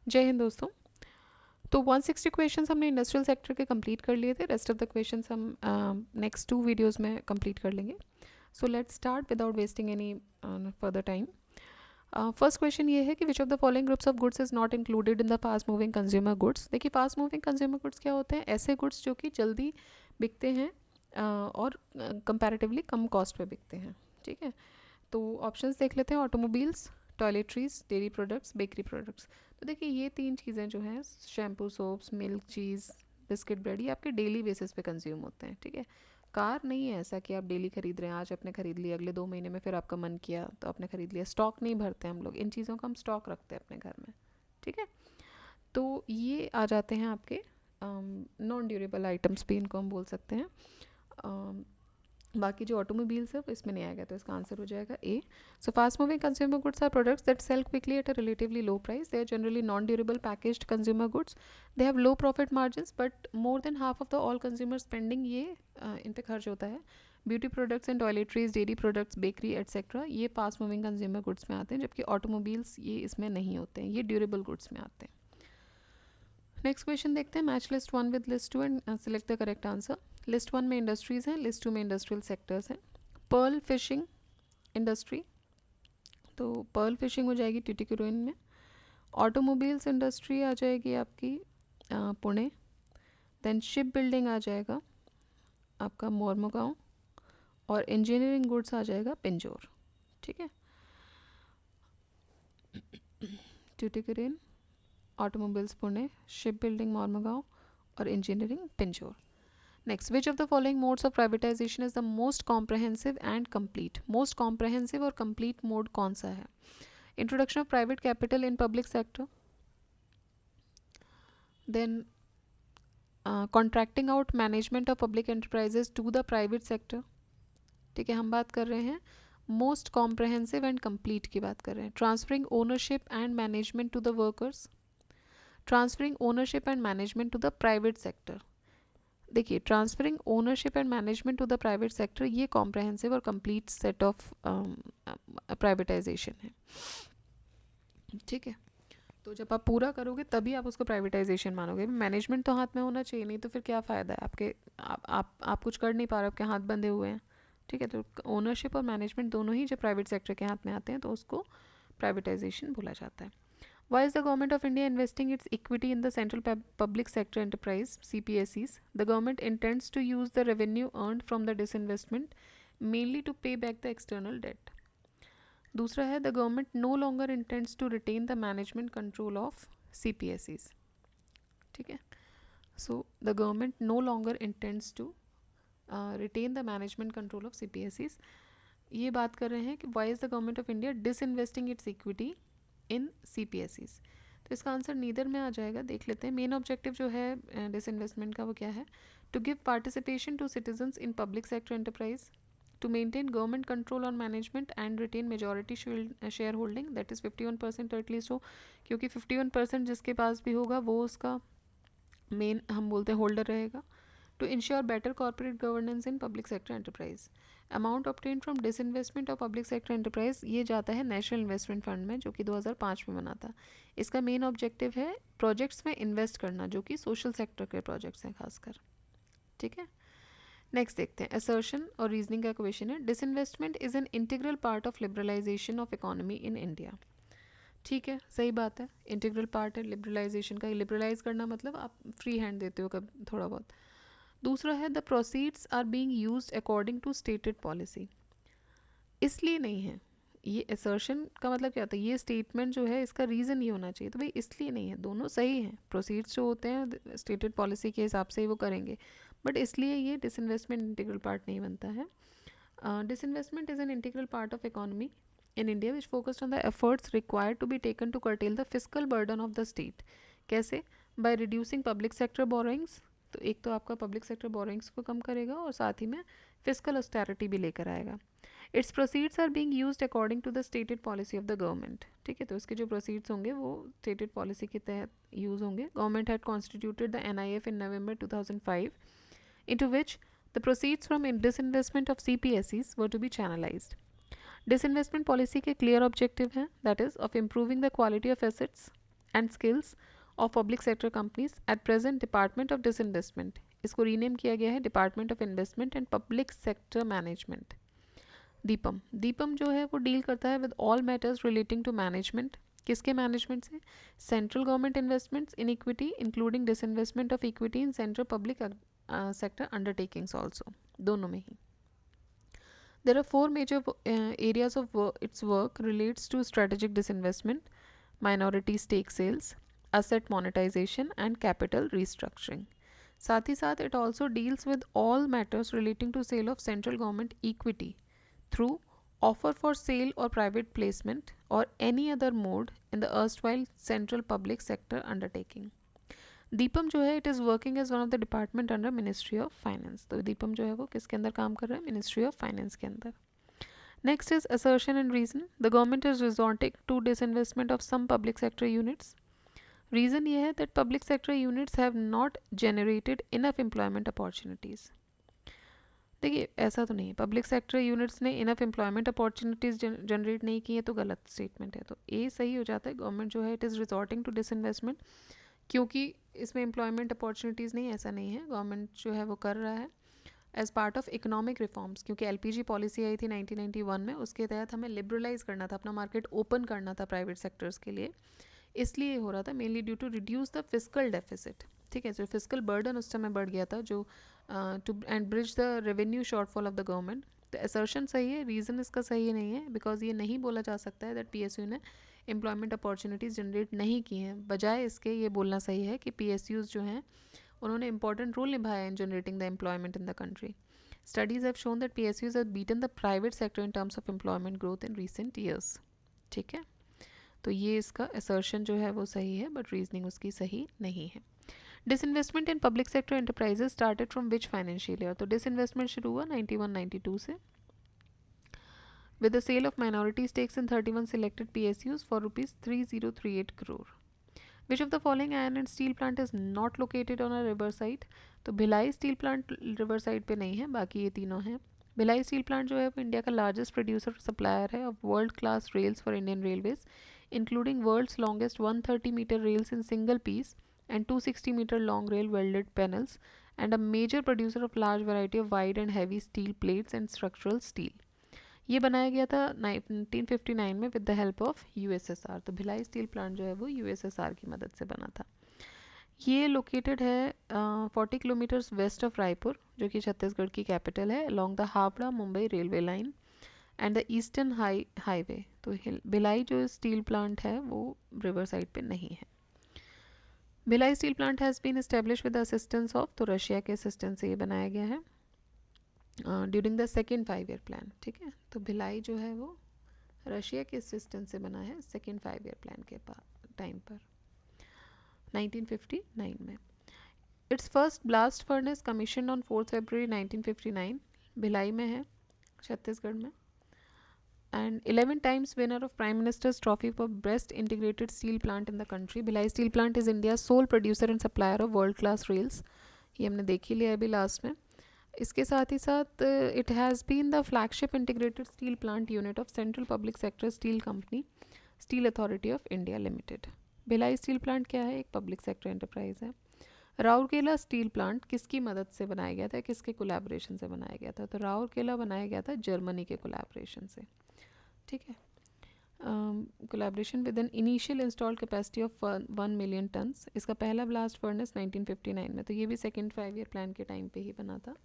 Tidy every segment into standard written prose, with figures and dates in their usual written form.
जय हिंद दोस्तों। तो 160 क्वेश्चंस हमने इंडस्ट्रियल सेक्टर के कंप्लीट कर लिए थे। रेस्ट ऑफ द क्वेश्चंस हम नेक्स्ट 2 वीडियोस में कंप्लीट कर लेंगे। So let's start without wasting any further time. First question ये है कि विच of the following groups of goods is not included in the fast moving consumer goods. देखिए, fast moving consumer goods क्या होते हैं? ऐसे गुड्स जो कि जल्दी बिकते हैं और कंपैरेटिवली कम कॉस्ट पे बिकते हैं। ठीक है, तो ऑप्शंस देख लेते हैं। Automobiles, toiletries, dairy products, bakery products. तो देखिए, ये 3 चीज़ें जो हैं, शैम्पू, सोप्स, मिल्क, चीज़, बिस्किट, ब्रेड, ये आपके डेली बेसिस पे कंज्यूम होते हैं। ठीक है, कार नहीं है ऐसा कि आप डेली खरीद रहे हैं, आज आपने खरीद लिया, अगले 2 महीने में फिर आपका मन किया तो आपने खरीद लिया। स्टॉक नहीं भरते हम लोग, इन चीज़ों का हम स्टॉक रखते हैं अपने घर में। ठीक है, तो ये आ जाते हैं आपके नॉन ड्यूरेबल आइटम्स भी इनको हम बोल सकते हैं। बाकी जो ऑटोमोबाइल्स है वो इसमें नहीं आएगा, तो इसका आंसर हो जाएगा A. So fast moving consumer goods are products that sell quickly at a relatively low price. They are generally non durable packaged consumer goods. They have low profit margins but more than half of the all consumer spending ये इन पे खर्च होता है। Beauty products and toiletries, dairy products, bakery etcetera ये fast moving consumer goods में आते हैं, जबकि ऑटोमोबाइल्स ये इसमें नहीं होते हैं, ये ड्यूरेबल गुड्स में आते हैं। नेक्स्ट क्वेश्चन देखते हैं। Match list 1 with list 2 and select the correct answer. List 1 में इंडस्ट्रीज हैं, लिस्ट 2 में इंडस्ट्रियल सेक्टर्स हैं। पर्ल फिशिंग इंडस्ट्री, तो पर्ल फिशिंग हो जाएगी ट्यूटिकोरिन में। ऑटोमोबाइल्स इंडस्ट्री आ जाएगी आपकी पुणे। देन शिप बिल्डिंग आ जाएगा आपका मोरमुगांव, और इंजीनियरिंग गुड्स आ जाएगा पिंजौर। ठीक है, Tuticorin, automobiles Pune, ship building Mormugao और engineering Pinjore. Next, which of the following modes of privatisation is the most comprehensive and complete. Most comprehensive और कंप्लीट मोड कौन सा है? Introduction of private capital in public sector, then contracting out management of public enterprises to the private sector. ठीक है, हम बात कर रहे हैं मोस्ट कॉम्प्रहेंसिव एंड कंप्लीट की बात कर रहे हैं। Transferring ownership and management to the workers, transferring ownership and management to the private sector. देखिए, transferring ownership and management to the private sector ये कॉम्प्रहेंसिव और कंप्लीट सेट ऑफ प्राइवेटाइजेशन है। ठीक है, तो जब आप पूरा करोगे तभी आप उसको प्राइवेटाइजेशन मानोगे। मैनेजमेंट तो हाथ में होना चाहिए, नहीं तो फिर क्या फ़ायदा है आपके, आप कुछ कर नहीं पा रहे, आपके हाथ बंधे हुए हैं। ठीक है, तो ओनरशिप और मैनेजमेंट दोनों ही जब प्राइवेट सेक्टर के हाथ में आते हैं तो उसको प्राइवेटाइजेशन बोला जाता है। Why is the government of India investing its equity in the central public sector enterprise (CPSEs)? The government intends to use the revenue earned from the disinvestment mainly to pay back the external debt. दूसरा है, the government no longer intends to retain the management control of CPSEs. ठीक है, so the government no longer intends to retain the management control of CPSEs. ये बात कर रहे हैं कि why is the government of India disinvesting its equity in CPSEs। तो इसका आंसर नीदर में आ जाएगा। देख लेते हैं। मेन ऑब्जेक्टिव जो है डिसइन्वेस्टमेंट का वो क्या है? To give participation to citizens in public sector enterprise, to maintain government control on management and retain majority share holding, that is 51% at least हो, क्योंकि 51% जिसके पास भी होगा वो उसका मेन हम बोलते हैं होल्डर रहेगा। To ensure better corporate governance in public sector enterprise. Amount obtain from disinvestment of public sector enterprise ये जाता है नेशनल इन्वेस्टमेंट फंड में, जो कि 2005 में बना था। इसका मेन ऑब्जेक्टिव है प्रोजेक्ट्स में इन्वेस्ट करना, जो कि सोशल सेक्टर के प्रोजेक्ट्स हैं खासकर। ठीक है, नेक्स्ट देखते हैं। असर्शन और रीजनिंग का क्वेश्चन है। Disinvestment is an integral part of liberalisation of economy in India. ठीक है, सही बात है, इंटीग्रल पार्ट है लिबरलाइजेशन का। लिबरलाइज करना मतलब आप फ्री हैंड देते हो कब थोड़ा बहुत। दूसरा है, the proceeds are being used according to stated policy. इसलिए नहीं है, ये असर्शन का मतलब क्या होता है? ये स्टेटमेंट जो है इसका रीज़न ये होना चाहिए, तो भाई इसलिए नहीं है, दोनों सही हैं। प्रोसीड्स जो होते हैं स्टेटेड पॉलिसी के हिसाब से ही वो करेंगे, बट इसलिए ये डिसइन्वेस्टमेंट इंटीग्रल पार्ट नहीं बनता है। Disinvestment is an integral part of economy in India which focused on the efforts required to be taken to curtail the fiscal burden of the state. कैसे? By reducing public sector borrowings। तो एक तो आपका public sector borings को कम करेगा और साथ ही में फिजिकल ऑस्टेरिटी भी लेकर आएगा। Its proceeds are being used according to the stated policy of the government. ठीक है, तो इसके जो प्रोसीड्स होंगे वो स्टेटेड पॉलिसी के तहत यूज़ होंगे। Government had constituted the NIF in November 2005 into which the proceeds from disinvestment of CPSEs were to be channelized. Disinvestment policy के क्लियर ऑब्जेक्टिव हैं, that is of improving the quality of assets, and skills of public sector companies at present department of disinvestment, इसको rename किया गया है department of investment and public sector management, DIPAM. DIPAM जो है वो deal करता है with all matters relating to management, किसके मैनेजमेंट से, central government investments in equity including disinvestment of equity in central public sector undertakings also, दोनों में ही। There are four major areas of its work relates to strategic disinvestment, minority stake sales, asset monetization and capital restructuring. साथ ही साथ it also deals with all matters relating to sale of central government equity through offer for sale or private placement or any other mode in the erstwhile central public sector undertaking. DIPAM जो है it is working as one of the department under ministry of finance, तो DIPAM जो है वो किसके अंदर काम कर रहा है, मिनिस्ट्री ऑफ फाइनेंस के अंदर। Next is assertion and reason, the government is resorting to disinvestment of some public sector units. Reason ये है that public sector units have not generated enough employment opportunities. देखिए ऐसा तो नहीं है, पब्लिक सेक्टर यूनिट्स ने इनफ एम्प्लॉयमेंट अपॉर्चुनिटीज़ जनरेट नहीं की है तो गलत स्टेटमेंट है, तो ए सही हो जाता है। गवर्नमेंट जो है it is resorting to disinvestment क्योंकि इसमें एम्प्लॉयमेंट अपॉर्चुनिटीज़ नहीं, ऐसा नहीं है, गवर्नमेंट जो है वो कर रहा है as part of economic reforms, क्योंकि एलपीजी पॉलिसी आई थी 1991 में, उसके तहत हमें लिबरलाइज करना था, अपना मार्केट ओपन करना था प्राइवेट सेक्टर्स के लिए, इसलिए हो रहा था mainly due to reduce the fiscal deficit. ठीक है, जो फिस्कल बर्डन उस समय बढ़ गया था, जो to and bridge the revenue shortfall of the government. तो असर्शन सही है, रीज़न इसका सही नहीं है, बिकॉज ये नहीं बोला जा सकता है दैट पीएसयू ने एम्प्लॉयमेंट अपॉर्चुनिटीज़ जनरेट नहीं की हैं, बजाय इसके ये बोलना सही है कि पीएसयूज़ जो हैं उन्होंने इंपॉर्टेंट रोल निभाया इन generating the employment in the country. Studies have shown that PSUs have beaten the private sector in terms of employment growth in recent years. ठीक है, तो ये इसका असर्शन जो है वो सही है, बट रीजनिंग उसकी सही नहीं है। Disinvestment in public sector enterprises started from which financial year, तो डिसइन्वेस्टमेंट शुरू हुआ 91-92 से, with the sale of minority stakes in 31 selected PSUs for rupees 3038 crore. Which of the following iron and steel plant is not located on a river side? तो Bhilai steel plant river side पे नहीं है, बाकी ये तीनों हैं। Bhilai steel plant जो है वो इंडिया का लार्जेस्ट प्रोड्यूसर सप्लायर है of world class rails for Indian railways, including world's longest 130 metre rails in single piece and 260 meter long rail welded panels, and a major producer of large variety of wide and heavy steel plates and structural steel. ये बनाया गया था 1959 में with the help of USSR, तो Bhilai steel plant जो है वो USSR की मदद से बना था। ये लोकेटेड है 40 किलोमीटर्स वेस्ट ऑफ रायपुर, जो कि छत्तीसगढ़ की कैपिटल है, along the Howrah Mumbai railway line and the eastern highway. तो भिलाई जो स्टील प्लांट है वो रिवर साइड पे नहीं है। Bhilai steel plant has been establish with the assistance of, तो रशिया के असिस्टेंस से ये बनाया गया है during the second 5 year plan. ठीक है, तो भिलाई जो है वो रशिया के असिस्टेंस से बना है सेकेंड 5 ईयर प्लान के टाइम पर 1959 में। It's first blast furnace commission on 4 February 1959 Bhilai में है, छत्तीसगढ़ में। And 11 times winner of prime minister's trophy for best integrated steel plant in the country. Bhilai steel plant is India sole producer and supplier of world class rails, ये हमने देख ही लिया अभी last में। इसके साथ ही साथ it has been the flagship integrated steel plant unit of central public sector steel company steel authority of India limited. Bhilai steel plant क्या है, एक पब्लिक सेक्टर एंटरप्राइज है। राउरकेला स्टील प्लांट किसकी मदद से बनाया गया था, किसके कोलैबोरेशन से बनाया गया था, तो राउरकेला बनाया गया था जर्मनी के कोलैबोरेशन से। ठीक है, collaboration with an initial installed capacity of 1 million turns. इसका पहला ब्लास्ट फर्नेस 1959 में, तो ये भी सेकेंड 5 ईयर प्लान के टाइम पे ही बना था।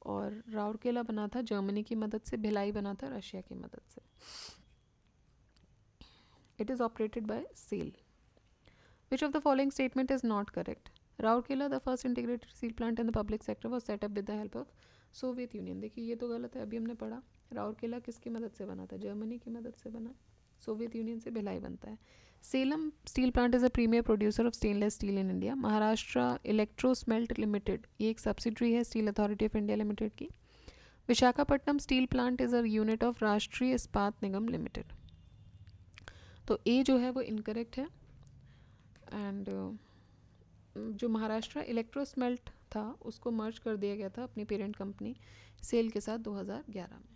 और राउरकेला बना था जर्मनी की मदद से, भिलाई बना था रशिया की मदद से। It is operated by SAIL. Which of the following statement is not correct? Rourkela the first integrated steel plant in the public sector was setup with the help of Soviet Union. देखिए ये तो गलत है, अभी हमने पढ़ा राउरकेला किसकी मदद से बना था, जर्मनी की मदद से बना, सोवियत यूनियन से भिलाई बनता है। Salem steel plant is a premier producer of stainless steel in India. Maharashtra electrosmelt limited ये एक सब्सिडरी है steel authority of India limited की। Visakhapatnam steel plant is a unit of Rashtriya Ispat Nigam limited. तो ए जो है वो इनकरेक्ट है। एंड जो महाराष्ट्र इलेक्ट्रोस्मेल्ट था उसको मर्ज कर दिया गया था अपनी पेरेंट कंपनी सेल के साथ 2011 में।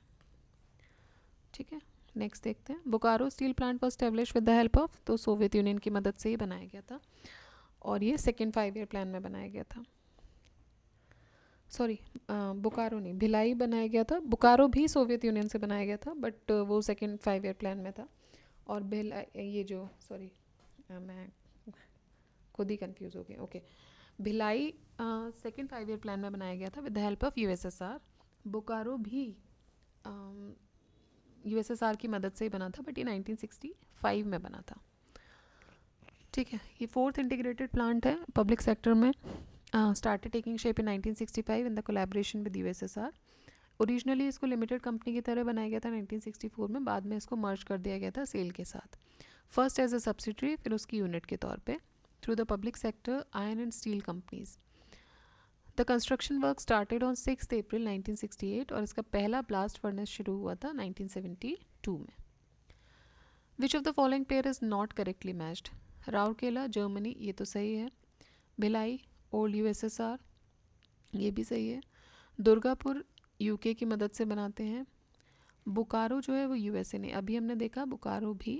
ठीक है, नेक्स्ट देखते हैं, Bokaro steel plant was establish with the help of, तो सोवियत यूनियन की मदद से ही बनाया गया था और ये सेकेंड 5 ईयर प्लान में बनाया गया था। सॉरी, बोकारो नहीं, भिलाई बनाया गया था। बोकारो भी सोवियत यूनियन से बनाया गया था बट वो सेकेंड 5 ईयर प्लान में था। और भिलाई, ये जो सॉरी मैं खुद ही कंफ्यूज हो गई, okay. Bhilai second 5 year plan में बनाया गया था with the help of USSR. Bokaro भी यूएसएसआर की मदद से ही बना था बट ये 1965 में बना था। ठीक है, ये फोर्थ इंटीग्रेटेड प्लांट है पब्लिक सेक्टर में, started taking shape in 1965 in the collaboration with USSR. Originally इसको लिमिटेड कंपनी की तरह बनाया गया था 1964 में, बाद में इसको मर्ज कर दिया गया था सेल के साथ, फर्स्ट एज अ सब्सिडरी, फिर उसकी यूनिट के तौर पे, through the public sector iron and steel companies. The construction work started on 6 अप्रैल 1968 और इसका पहला ब्लास्ट फर्नेस शुरू हुआ था 1972 में। विच of the following pair is not correctly matched? Rourkela Germany, ये तो सही है। भिलाई ओल्ड यूएसएसआर, ये भी सही है। दुर्गापुर यूके की मदद से बनाते हैं। बोकारो जो है वो यूएसए ने, अभी हमने देखा बोकारो भी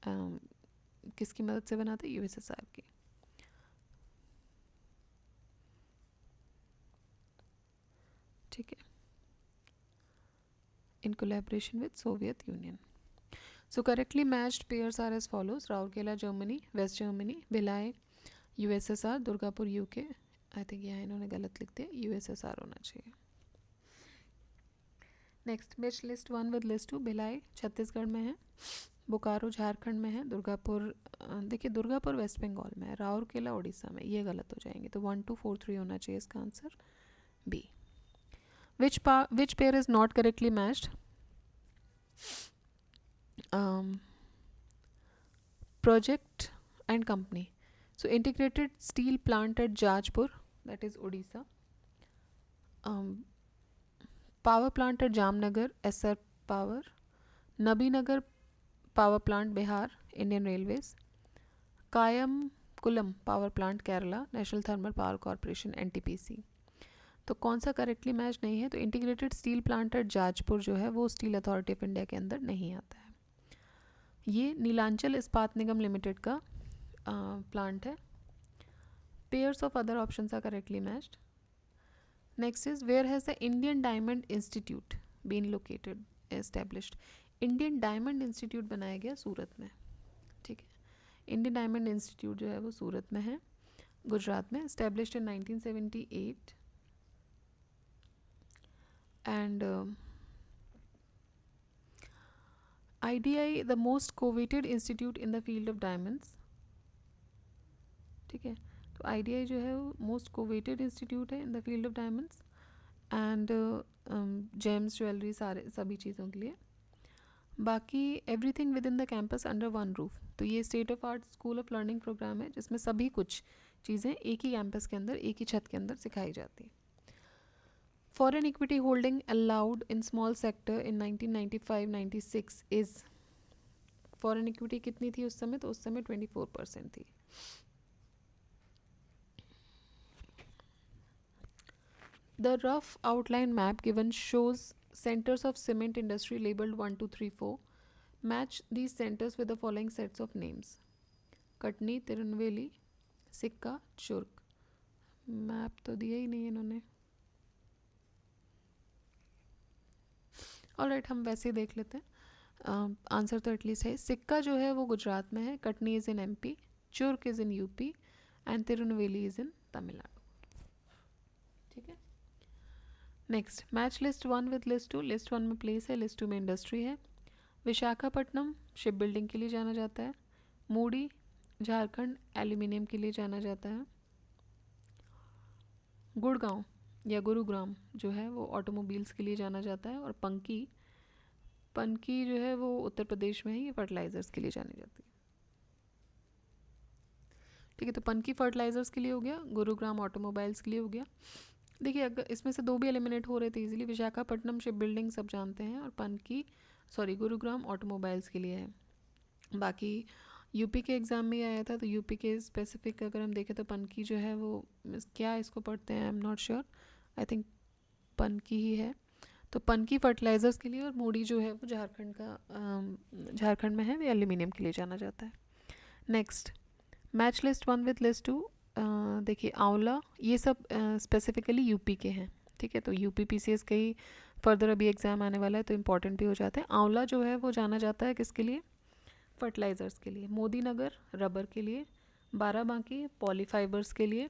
किसकी मदद से बनाते हैं? यूएसएसआर की। ठीक है, in collaboration with Soviet Union. So correctly matched pairs are as follows: Rourkela Germany, West Germany, Bhilai USSR, Durgapur UK. I think यहाँ इन्होंने गलत लिख दिया, यूएसएसआर होना चाहिए। Next, match list 1 with list 2। Bhilai Chhattisgarh में है, बोकारो झारखंड में है, दुर्गापुर देखिए दुर्गापुर वेस्ट बंगाल में है, राउरकेला उड़ीसा में, ये गलत हो जाएंगे, तो 1 2 4 3 होना चाहिए इसका answer B. Which pair is not correctly matched? Project and company. So integrated steel plant at Jajpur, that is Odisha. Power plant at Jamnagar, SR Power. Nabinagar Power Plant, Bihar, Indian Railways. Kayam Kulam Power Plant, Kerala, National Thermal Power Corporation, NTPC. तो कौन सा correctly match नहीं है? तो integrated steel plant at Jajpur जो है वो steel authority of India के अंदर नहीं आता है। ये नीलांचल इस्पात निगम लिमिटेड का प्लांट है। Pairs of other options are correctly matched. Next is, where has the Indian Diamond Institute been located, established? Indian Diamond Institute बनाया गया सूरत में। ठीक है, Indian Diamond Institute जो है वो सूरत में है, गुजरात में, established in 1978 and IDI the most coveted institute in the field of diamonds. ठीक है, तो IDI जो है वो मोस्ट कोवेटेड इंस्टीट्यूट है in the field of diamonds and gems jewellery, सारे सभी चीज़ों के लिए। बाकी everything with in the campus under one roof, तो ये state of art school of learning programme है जिसमें सभी कुछ चीज़ें एक ही कैंपस के अंदर, एक ही छत के अंदर सिखाई जाती है। Foreign equity holding allowed in small sector in 1995-96 is, foreign equity कितनी थी उस समय? तो उस समय 24% थी। The rough outline map given shows centers of cement industry labeled 1 2 3 4. Match these centers with the following sets of names: Katni, Tirunelveli, सिक्का, Churk. Map तो दिया ही नहीं इन्होंने। ऑलराइट, हम वैसे ही देख लेते हैं। आंसर तो एटलीस्ट है। सिक्का जो है वो गुजरात में है, Katni is in MP, Churk is in UP and Tirunelveli is in Tamil Nadu. ठीक है, next, match list 1 with list 2। List 1 में प्लेस है, लिस्ट 2 में इंडस्ट्री है। विशाखापट्टनम शिप बिल्डिंग के लिए जाना जाता है। मूडी झारखंड एल्यूमिनियम के लिए जाना जाता है। गुड़गांव या गुरुग्राम जो है वो ऑटोमोबाइल्स के लिए जाना जाता है। और पनकी जो है वो उत्तर प्रदेश में है, ये फर्टिलाइजर्स के लिए जानी जाती है। ठीक है, तो पनकी फर्टिलाइजर्स के लिए हो गया, गुरुग्राम ऑटोमोबाइल्स के लिए हो गया। देखिए, अगर इसमें से 2 भी एलिमिनेट हो रहे थे इजीली, विशाखापट्टनम शिप बिल्डिंग सब जानते हैं और गुरुग्राम ऑटोमोबाइल्स के लिए है। बाकी यूपी के एग्ज़ाम में आया था, तो यूपी के स्पेसिफिक अगर हम देखें तो पनकी जो है वो क्या इसको पढ़ते हैं, I am not sure, I think Panki ही है। तो पनकी फर्टिलाइज़र्स के लिए, और मूडी जो है वो झारखंड में है, वे एल्यूमिनियम के लिए जाना जाता है। Next, match list 1 with list 2। देखिए आंवला, ये सब स्पेसिफिकली यूपी के हैं, ठीक है। तो यूपी पीसीएस का ही फर्दर अभी एग्ज़ाम आने वाला है, तो इम्पॉर्टेंट भी हो जाता है। आंवला जो है वो जाना जाता है किसके लिए? फर्टिलाइज़र्स के लिए। मोदी नगर रबर के लिए, बाराबांकी पॉलीफाइबर्स के लिए,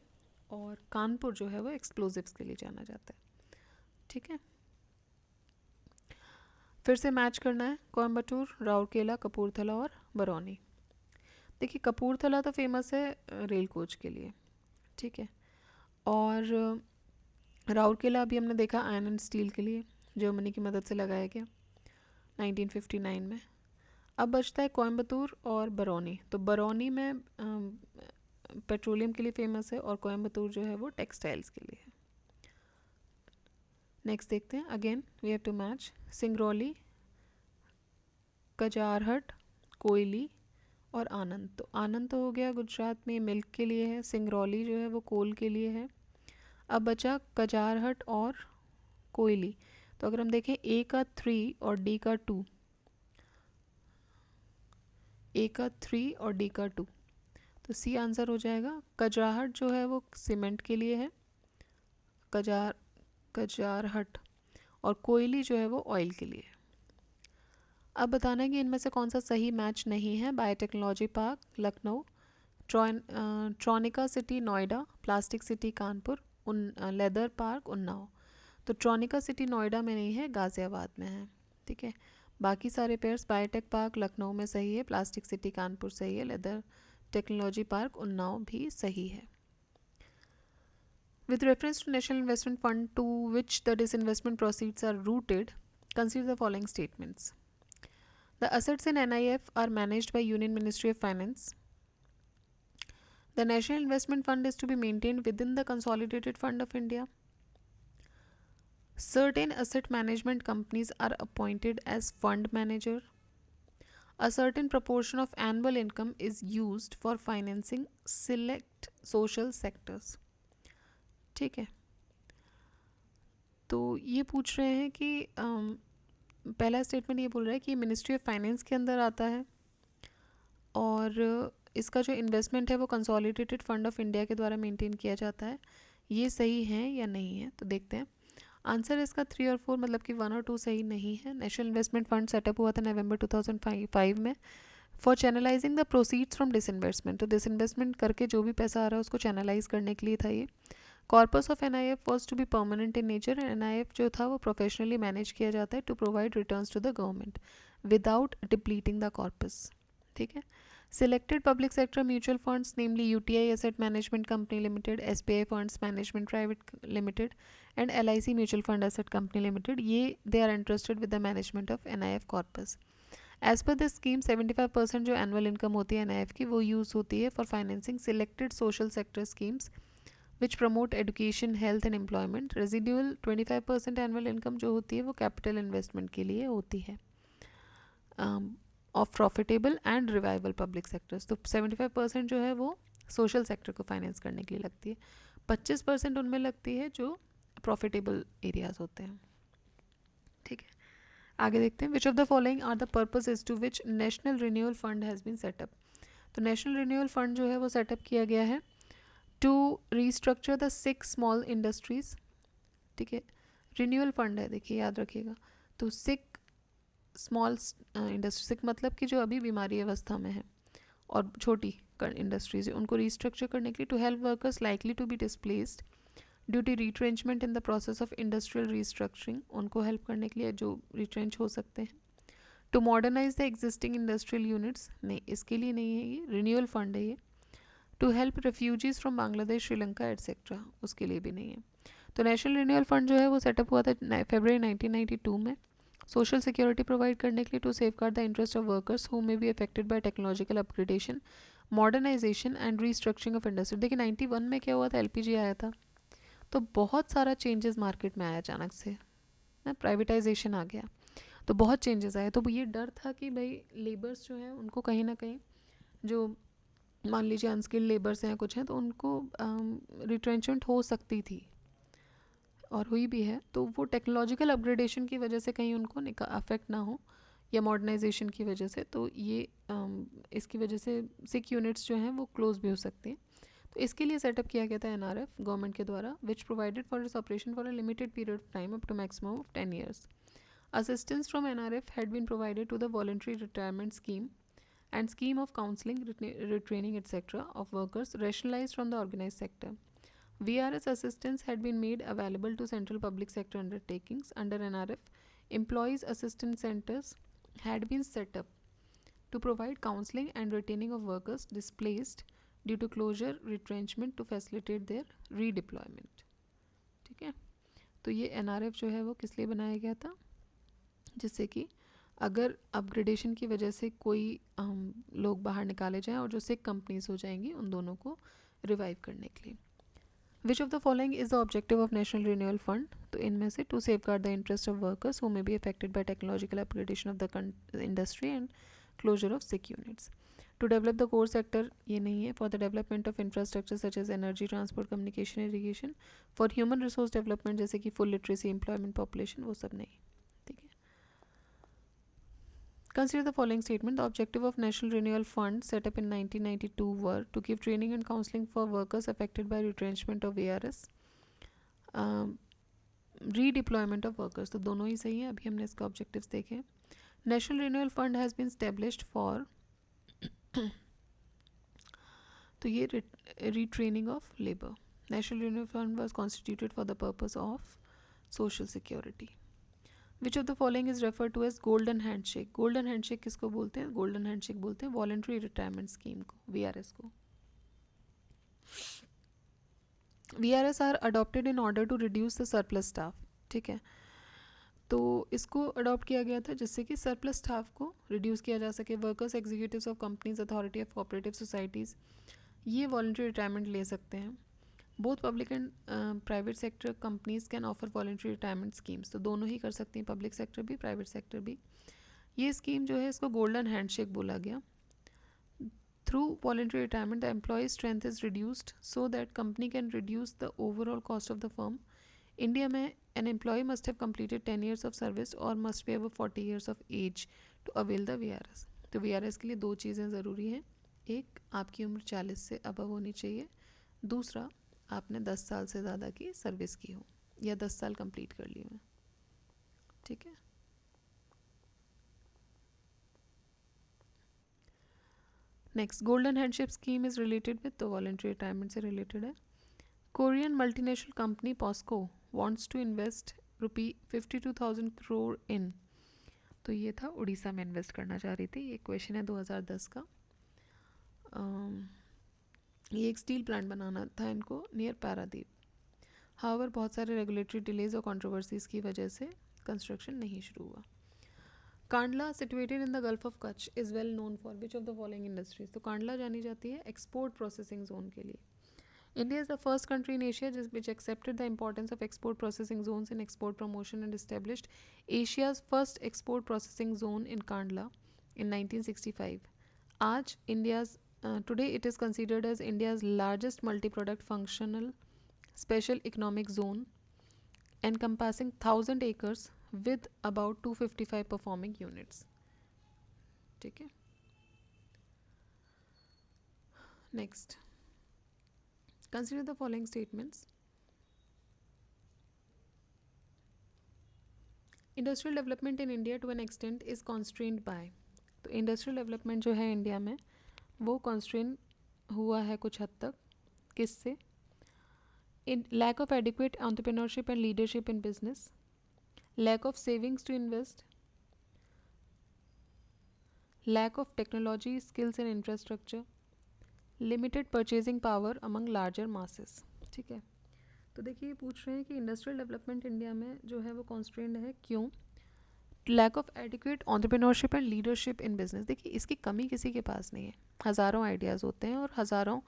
और कानपुर जो है वो एक्सप्लोजिव्स के लिए जाना जाता है, ठीक है। फिर से मैच करना है, कोयम्बटूर, राउरकेला, कपूरथला और बरौनी। देखिए कपूरथला तो फेमस है रेल कोच के लिए, ठीक है, और राउरकेला अभी हमने देखा आयरन एंड स्टील के लिए, जर्मनी की मदद से लगाया गया 1959 में। अब बचता है कोयम्बतूर और बरौनी। तो बरौनी में पेट्रोलियम के लिए फेमस है, और कोयम्बतूर जो है वो टेक्सटाइल्स के लिए है। नेक्स्ट देखते हैं, again we have to match. Singrauli, Kajrahat, Koyali और आनंद। तो आनंद तो हो गया गुजरात में, मिल्क के लिए है। सिंगरौली जो है वो कोल के लिए है। अब बचा कजारहट और कोयली। तो अगर हम देखें ए का 3 और डी का 2, ए का 3 और डी का 2, तो सी आंसर हो जाएगा। कजारहट जो है वो सीमेंट के लिए है, कजारहट, और कोयली जो है वो ऑयल के लिए है। अब बताना है कि इनमें से कौन सा सही मैच नहीं है। Biotechnology park Lucknow, tronica city Noida, plastic city Kanpur, leather park Unnao. तो ट्रॉनिका सिटी नोएडा में नहीं है, गाज़ियाबाद में है, ठीक है। बाकी सारे पेयर्स, बायोटेक पार्क लखनऊ में सही है, प्लास्टिक सिटी कानपुर सही है, लेदर टेक्नोलॉजी पार्क उन्नाव भी सही है। With reference to National Investment Fund to which the disinvestment proceeds are routed, consider the following statements. The assets in NIF are managed by Union Ministry of Finance. The National Investment Fund is to be maintained within the Consolidated Fund of India. Certain asset management companies are appointed as fund manager. A certain proportion of annual income is used for financing select social sectors. ठीक है, तो ये पूछ रहे हैं कि पहला statement ये बोल रहा है कि मिनिस्ट्री ऑफ फाइनेंस के अंदर आता है, और इसका जो इन्वेस्टमेंट है वो कंसोलिडेटेड फंड ऑफ इंडिया के द्वारा मेंटेन किया जाता है। ये सही है या नहीं है, तो देखते हैं। आंसर इसका 3 और 4, मतलब कि 1 और 2 सही नहीं है। नेशनल इन्वेस्टमेंट फंड सेटअप हुआ था नवंबर 2005 में for channelising the proceeds from disinvestment. तो डिसइन्वेस्टमेंट करके जो भी पैसा आ रहा है उसको चैनलाइज करने के लिए था ये। Corpus of NIF was to be permanent in nature, and NIF जो था वो प्रोफेशनली मैनेज किया जाता है to provide returns to the government without depleting the corpus, ठीक है। Selected public sector mutual funds, namely UTI Asset Management Company Limited, SBI Funds Management Private Limited, and LIC Mutual Fund Asset Company Limited, ये they are entrusted with the management of NIF corpus. As per this scheme, 75% जो annual income होती है NIF की वो use होती है for financing selected social sector schemes which promote education, health and employment. Residual 25% annual income जो होती है वो capital investment के लिए होती है of profitable and revival public sectors. तो 75% जो है वो सोशल सेक्टर को फाइनेंस करने के लिए लगती है, 25% उनमें लगती है जो प्रॉफिटेबल एरियाज होते हैं, ठीक है। आगे देखते हैं, which of the following are the purpose is to which national renewal fund has been setup. तो नेशनल रिन्यूअल फंड जो है वो सेटअप किया गया है to restructure the 6 small industries, ठीक है। रिन्यूअल फंड है, देखिए याद रखिएगा। तो 6 स्मॉल इंडस्ट्री मतलब कि जो अभी बीमारी अवस्था में है और छोटी इंडस्ट्रीज है उनको रीस्ट्रक्चर करने के लिए, to help workers likely to be displaced due to retrenchment in the process of industrial restructuring, उनको हेल्प करने के लिए जो रिट्रेंच हो सकते हैं। To modernise the existing industrial units, नहीं इसके लिए नहीं है, ये रिन्यूअल फंड है ये। To help refugees from Bangladesh, Sri Lanka et cetera, उसके लिए भी नहीं है। तो नेशनल रिन्यूअल फंड जो है वो सेटअप हुआ था फरवरी 1992 में सोशल सिक्योरिटी प्रोवाइड करने के लिए, to safeguard the interest of workers who may be affected by technological upgradation, modernisation and restructuring of industry. देखिए 91 में क्या हुआ था, LPG आया था, तो बहुत सारा चेंजेस मार्केट में आया अचानक से ना, प्राइवेटाइजेशन आ गया, तो बहुत चेंजेस आए। तो ये डर था कि भाई लेबर्स जो हैं उनको कहीं ना कहीं, जो मान लीजिए अनस्किल्ड लेबर्स हैं कुछ हैं, तो उनको रिट्रेंचमेंट हो सकती थी। और हुई भी है, तो वो टेक्नोलॉजिकल अपग्रेडेशन की वजह से कहीं उनको अफेक्ट ना हो, या मॉडर्नाइजेशन की वजह से, तो ये इसकी वजह से सिक यूनिट्स जो हैं वो क्लोज भी हो सकती हैं। तो इसके लिए सेटअप किया गया था एनआरएफ गवर्नमेंट के द्वारा, which provided for its operation for a limited period of time up to maximum of 10 years. Assistance from NRF had been provided to the voluntary retirement scheme and scheme of counseling, retraining, etc. of workers rationalized from the organized sector. VRS assistance had been made available to central public sector undertakings under NRF. Employees assistance centers had been set up to provide counseling and retaining of workers displaced due to closure retrenchment to facilitate their redeployment. ठीक है, तो ये NRF जो है वो किस लिए बनाया गया था, जिससे कि अगर अपग्रेडेशन की वजह से कोई लोग बाहर निकाले जाएं और जो सिक कंपनीज हो जाएंगी उन दोनों को रिवाइव करने के लिए. Which of the following is the objective of national renewal fund, तो इनमें से to safeguard the interest of workers who may be affected by technological upgradation of the industry and closure of sick units. To develop the core sector, ये नहीं है. For the development of infrastructure such as energy, transport, communication, irrigation. For human resource development जैसे कि full literacy, employment, population, वो सब नहीं. ठीक है. Consider the following statement. The objective of National Renewal Fund set up in 1992 were to give training and counseling for workers affected by retrenchment of ARS, redeployment of workers. तो दोनों ही सही हैं. अभी हमने इसका objectives देखे. National Renewal Fund has been established for तो ये retraining of labor. National Renewal Fund was constituted for the purpose of social security. Which of the following is refer to as golden handshake. Golden handshake किसको बोलते हैं? Golden handshake बोलते हैं voluntary retirement scheme को, VRS को. VRS are adopted in order to reduce the surplus staff. ठीक है, तो इसको अडॉप्ट किया गया था जिससे कि सरप्लस स्टाफ को रिड्यूस किया जा सके. Workers, executives of companies, authority of cooperative societies, ये वॉलंटरी रिटायरमेंट ले सकते हैं. Both public and private sector companies can offer voluntary retirement schemes. तो दोनों ही कर सकती हैं, पब्लिक सेक्टर भी, प्राइवेट सेक्टर भी. ये स्कीम जो है इसको गोल्डन हैंडशेक बोला गया. Through voluntary retirement the employ strength is reduced so that company can reduce the overall cost of the firm. India में an employ must have completed 10 years of service और must be above 40 years of age to avail the VRS. तो VRS के लिए दो चीज़ें ज़रूरी हैं. एक, आपकी उम्र 40 से अबव होनी चाहिए. दूसरा, आपने 10 साल से ज़्यादा की सर्विस की हो या 10 साल कंप्लीट कर ली हो. ठीक है. Next, golden handship scheme is related with, तो वॉलंटरी रिटायरमेंट से रिलेटेड है. Korean multinational company POSCO wants to invest ₹52,000 crore in. तो ये था उड़ीसा में इन्वेस्ट करना चाह रही थी. ये क्वेश्चन है 2010 का. ये एक स्टील प्लांट बनाना था इनको नियर पारादीप. हाउएवर बहुत सारे रेगुलेटरी डिलेज और कंट्रोवर्सीज की वजह से कंस्ट्रक्शन नहीं शुरू हुआ. Kandla situated in the gulf of Kutch is well known for which of the following industries. तो कांडला जानी जाती है एक्सपोर्ट प्रोसेसिंग जोन के लिए. India is the first country in Asia which accepted the importance of export processing zones in export promotion and established Asia's first export processing zone in Kandla in 1965. आज India's today it is considered as India's largest multi-product functional special economic zone encompassing 1,000 acres with about 255 performing units. ठीक है. Next, consider the following statements. Industrial development in India to an extent is constrained by. तो industrial development जो है India में वो कॉन्स्ट्रेन हुआ है कुछ हद तक. किससे? In lack of adequate entrepreneurship and leadership in business, lack of savings to invest, lack of technology skills and infrastructure, limited purchasing power among larger masses. ठीक है, तो देखिए ये पूछ रहे हैं कि इंडस्ट्रियल डेवलपमेंट इंडिया में जो है वो कॉन्स्ट्रेंड है. क्यों? Lack of adequate entrepreneurship and leadership in business. देखिए इसकी कमी किसी के पास नहीं है. हज़ारों आइडियाज़ होते हैं और हज़ारों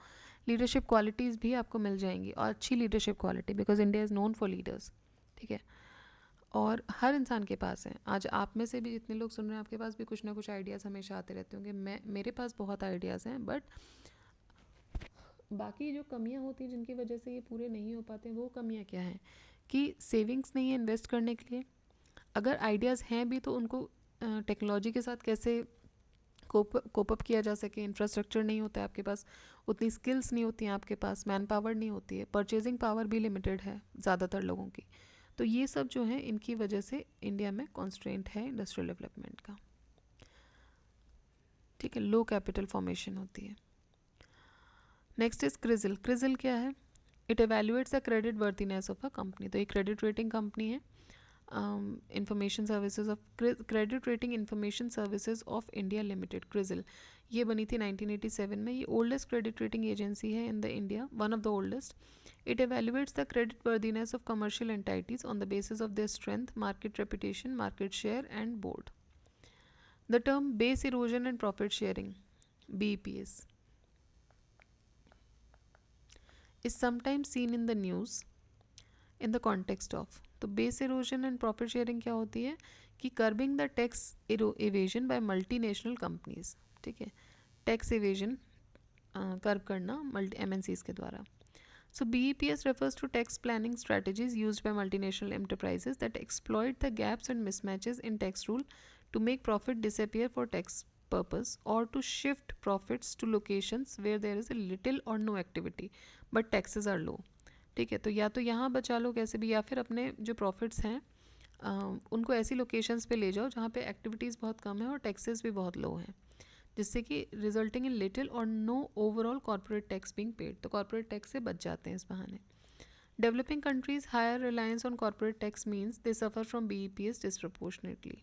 लीडरशिप क्वालिटीज़ भी आपको मिल जाएंगी और अच्छी leadership quality, because India is known for leaders. ठीक है, और हर इंसान के पास है. आज आप में से भी जितने लोग सुन रहे हैं आपके पास भी कुछ ना कुछ आइडियाज़ हमेशा आते रहते होंगे. मेरे पास बहुत आइडियाज़ हैं, बट बाकी जो कमियां होती हैं जिनकी वजह से ये पूरे नहीं हो पाते, वो कमियां क्या हैं कि सेविंग्स नहीं है इन्वेस्ट करने के लिए, अगर आइडियाज़ हैं भी तो उनको टेक्नोलॉजी के साथ कैसे कोप अप किया जा सके, इंफ्रास्ट्रक्चर नहीं होता है आपके पास, उतनी स्किल्स नहीं होती हैं आपके पास, मैन पावर नहीं होती है, परचेजिंग पावर भी लिमिटेड है ज़्यादातर लोगों की। तो ये सब जो है इनकी वजह से इंडिया में कॉन्स्ट्रेंट है इंडस्ट्रियल डेवलपमेंट का। ठीक है, लो कैपिटल फॉर्मेशन होती है। Next is क्रिजिल। क्रिजिल क्या है? It evaluates the credit worthiness of a company. तो ये क्रेडिट रेटिंग कंपनी है। Information services of credit rating information services of India limited, CRISIL. ये बनी थी 1987 में। ये ओल्डेस्ट क्रेडिट रेटिंग एजेंसी है in the India, one of the oldest. It evaluates the credit worthiness of commercial entities on the basis of their strength, market reputation, market share and board. The term base erosion and profit sharing, BEPS, is sometimes seen in the news in the context of। तो base erosion and profit sharing क्या होती है कि curbing the tax evasion by multinational companies. ठीक है, tax evasion कर्ब करना MNCs के द्वारा। So BEPS refers to tax planning strategies used by multinational enterprises that exploit the gaps and mismatches in tax rule to make profit disappear for tax purpose or to shift profits to locations where there is a little or no activity but taxes are low। ठीक है, तो या तो यहाँ बचा लो कैसे भी, या फिर अपने जो प्रॉफिट्स हैं उनको ऐसी लोकेशंस पे ले जाओ जहाँ पे एक्टिविटीज़ बहुत कम है और टैक्सेस भी बहुत लो हैं, जिससे कि रिजल्टिंग इन लिटिल और no overall corporate tax being paid. तो कॉर्पोरेट टैक्स से बच जाते हैं इस बहाने। Developing countries higher reliance on corporate tax means they suffer from BEPS disproportionately.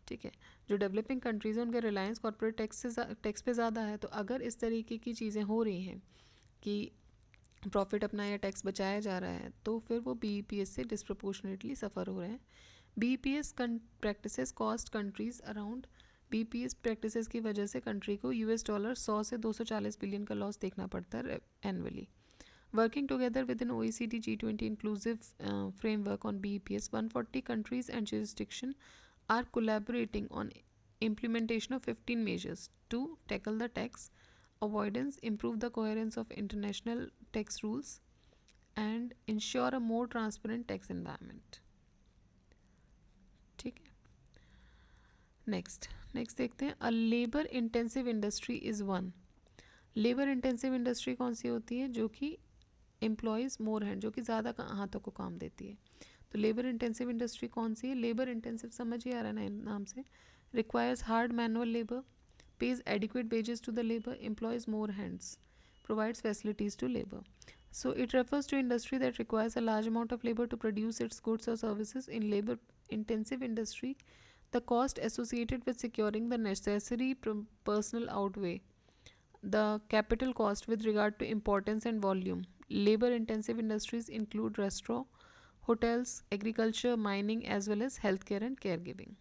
ठीक है, जो डेवलपिंग कंट्रीज़ हैं उनके रिलायंस कॉर्पोरेट टैक्स पे ज़्यादा है। तो अगर इस तरीके की चीज़ें हो रही हैं कि प्रॉफिट अपना या टैक्स बचाया जा रहा है, तो फिर वो BEPS से डिस्प्रपोर्शनेटली सफ़र हो रहे हैं। BEPS practices cost countries around, BEPS practices की वजह से कंट्री को $100 से 240 बिलियन का लॉस देखना पड़ता है annually. Working together with in OECD G20 inclusive framework on BEPS, 140 countries and jurisdiction are collaborating on implementation of 15 measures to tackle the tax avoidance, improve the coherence of international tax rules and ensure a more transparent tax environment। ठीक है, next देखते हैं। अ labour intensive industry is one. Labour intensive industry कौन सी होती है? जो कि employees मोर हैं, जो कि ज़्यादा हाथों को काम देती है। तो लेबर इंटेंसिव इंडस्ट्री कौन सी है? लेबर इंटेंसिव समझ ही आ रहा है ना नाम से। Requires hard manual labour, pays adequate wages to the labor, employs more hands, provides facilities to labor। So it refers to industry that requires a large amount of labor to produce its goods or services। In labor intensive industry, the cost associated with securing the necessary personnel outweigh the capital cost with regard to importance and volume। Labor intensive industries include restaurant, hotels, agriculture, mining as well as healthcare and caregiving।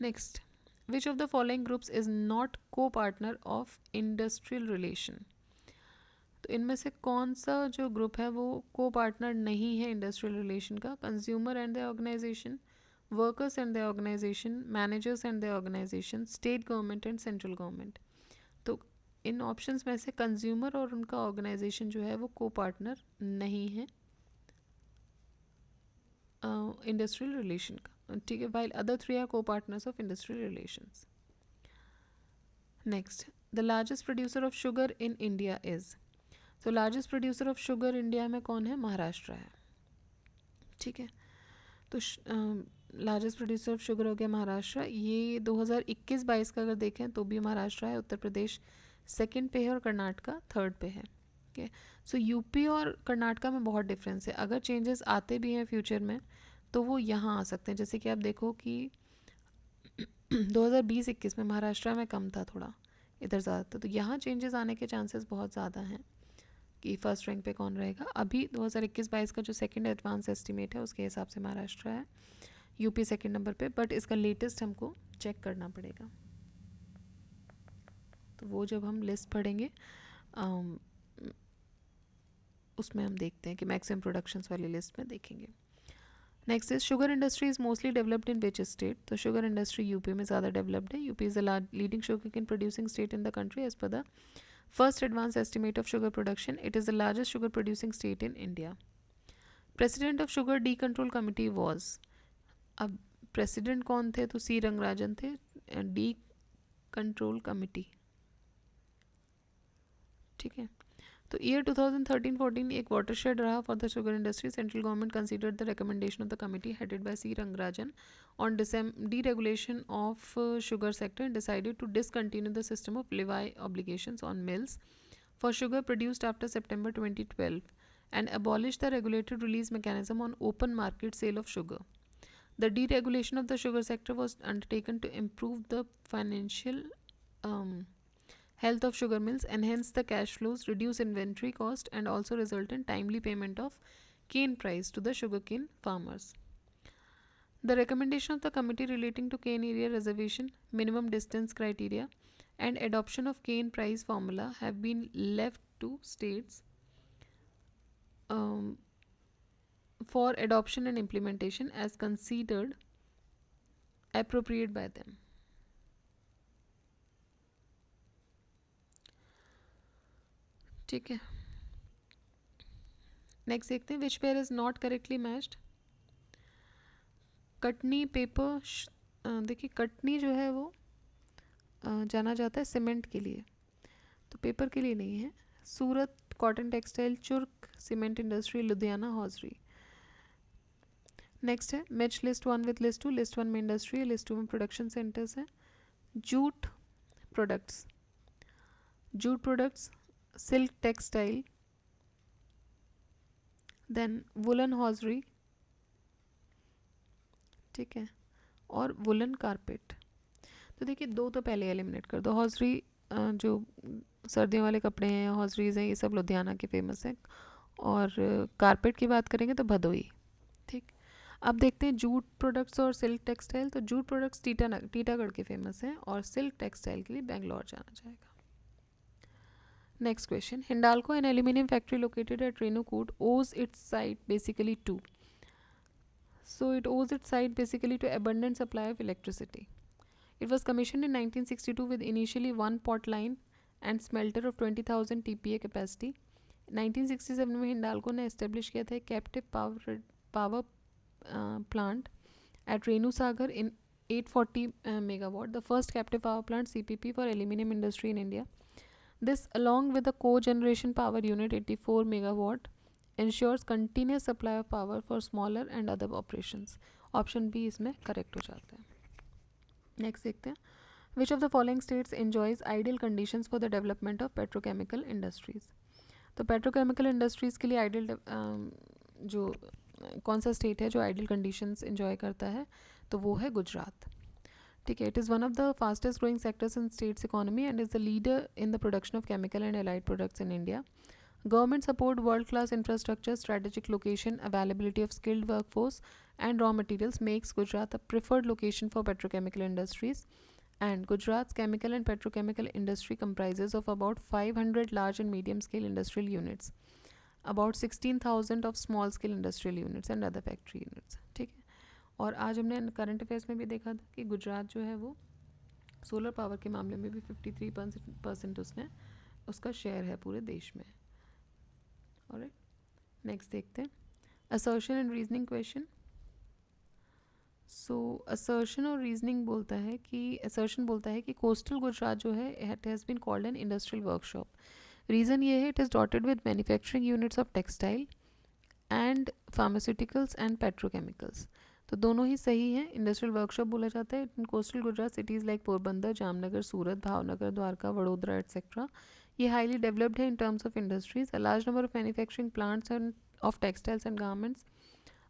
Next, which of the following groups is not co-partner of industrial relation? तो इनमें से कौन सा जो group है वो को partner नहीं है इंडस्ट्रियल रिलेशन का? Consumer and the organisation, workers and the organisation, managers and the organisation, state government and central government. तो इन ऑप्शंस में से कंज्यूमर और उनका ऑर्गेनाइजेशन जो है वो को पार्टनर नहीं है इंडस्ट्रियल रिलेशन का। ठीक है, while other three are co-partners of industrial relations। Next, the largest producer of sugar in India is। So largest producer of sugar India में कौन है? महाराष्ट्र है। ठीक है, तो लार्जेस्ट प्रोड्यूसर ऑफ शुगर हो गया महाराष्ट्र। ये 2021-22 का अगर देखें तो भी महाराष्ट्र है, उत्तर प्रदेश सेकंड पे है और कर्नाटका थर्ड पे है। ठीक है, सो यूपी और कर्नाटका में बहुत डिफरेंस है। अगर चेंजेस आते भी हैं फ्यूचर में तो वो यहाँ आ सकते हैं। जैसे कि आप देखो कि 2020-21 में महाराष्ट्र में कम था थोड़ा, इधर ज़्यादा था। तो यहाँ चेंजेस आने के चांसेस बहुत ज़्यादा हैं कि फर्स्ट रैंक पे कौन रहेगा। अभी 2021-22 का जो सेकंड एडवांस एस्टिमेट है उसके हिसाब से महाराष्ट्र है, यूपी सेकंड नंबर पे, बट इसका लेटेस्ट हमको चेक करना पड़ेगा। तो वो जब हम लिस्ट पढ़ेंगे उसमें हम देखते हैं कि मैक्सिमम प्रोडक्शंस वाली लिस्ट में देखेंगे। Next is sugar industry is mostly developed in which state? तो शुगर इंडस्ट्री यूपी में ज़्यादा डेवलप्ड है। UP is the leading sugar cane producing state in the country as per the first advance estimate of sugar production. It is the largest sugar producing state in India. President of sugar decontrol committee was, अब president कौन थे, तो सी रंगराजन थे. D control committee, ठीक है. तो year 2013-14 एक watershed रहा for the sugar industry. Central government considered the recommendation of the committee headed by C Rangarajan on deregulation of sugar sector and decided to discontinue the system of levy obligations on mills for sugar produced after September 2012 and abolished the regulated release mechanism on open market sale of sugar. The deregulation of the sugar sector was undertaken to improve the financial health of sugar mills, enhance the cash flows, reduce inventory cost, and also result in timely payment of cane price to the sugarcane farmers. The recommendation of the committee relating to cane area reservation, minimum distance criteria, and adoption of cane price formula have been left to states for adoption and implementation as considered appropriate by them. ठीक है. Next देखते हैं विच pair is not correctly matched. Katni paper, देखिए कटनी जो है वो जाना जाता है सीमेंट के लिए, तो पेपर के लिए नहीं है. Surat cotton textile, Churk cement industry, Ludhiana hosiery. Next है match list 1 with list 2. List 1 में इंडस्ट्री है, लिस्ट 2 में प्रोडक्शन सेंटर्स हैं. Jute products, jute products, silk textile, then woollen hosiery, ठीक है, और वुलन कारपेट. तो देखिए दो तो पहले एलिमिनेट कर दो. हॉजरी जो सर्दियों वाले कपड़े हैं, हॉजरीज हैं, ये सब लुधियाना के फेमस हैं. और कारपेट की बात करेंगे तो भदोई. ठीक. अब देखते हैं जूट प्रोडक्ट्स और सिल्क टेक्सटाइल. तो जूट प्रोडक्ट्स टीटागढ़ के फेमस हैं और सिल्क टेक्सटाइल के लिए बेंगलोर जाना जाएगा. Next question. Hindalco, an aluminium factory located at Renukoot, owes its site basically to. So it owes its site basically to abundant supply of electricity. It was commissioned in 1962 with initially one pot line and smelter of 20,000 TPA capacity. 1967 में हिंडाल्को ने establish किया था captive power plant at Renu Sagar in 840 megawatt, the first captive power plant CPP for aluminium industry in India. This, along with the co-generation power unit 84 megawatt, ensures continuous supply of power for smaller and other operations. Option B इसमें correct हो जाता है. Next देखते हैं. Which of the following states enjoys ideal conditions for the development of petrochemical industries? तो petrochemical industries के लिए ideal जो कौन सा स्टेट है जो ideal conditions enjoy करता है, तो वो है गुजरात. ठीक है. It is one of the fastest growing sectors in states economy and is the leader in the production of chemical and allied products in India. Government support world class infrastructure, strategic location, availability of skilled workforce and raw materials makes Gujarat a preferred location for petrochemical industries. And Gujarat's chemical and petrochemical industry comprises of about 500 large and medium scale industrial units, about 16,000 of small scale industrial units and other factory units. ठीक है. और आज हमने current affairs में भी देखा था कि गुजरात जो है वो सोलर पावर के मामले में भी 53% उसने उसका शेयर है पूरे देश में. ऑलराइट. नेक्स्ट देखते हैं assertion and reasoning question. So assertion और रीजनिंग बोलता है कि कोस्टल गुजरात जो है it has been called an industrial workshop. Reason ये है it is dotted with manufacturing units of textile and pharmaceuticals and petrochemicals. तो दोनों ही सही हैं. इंडस्ट्रियल वर्कशॉप बोला जाता है in coastal Gujarat cities like Porbandar, Jamnagar, Surat, Bhavnagar, Dwarka, Vadodara et cetera. ये हाईली डेवलप्ड है in terms of industries. A large number of manufacturing plants and of textiles and garments,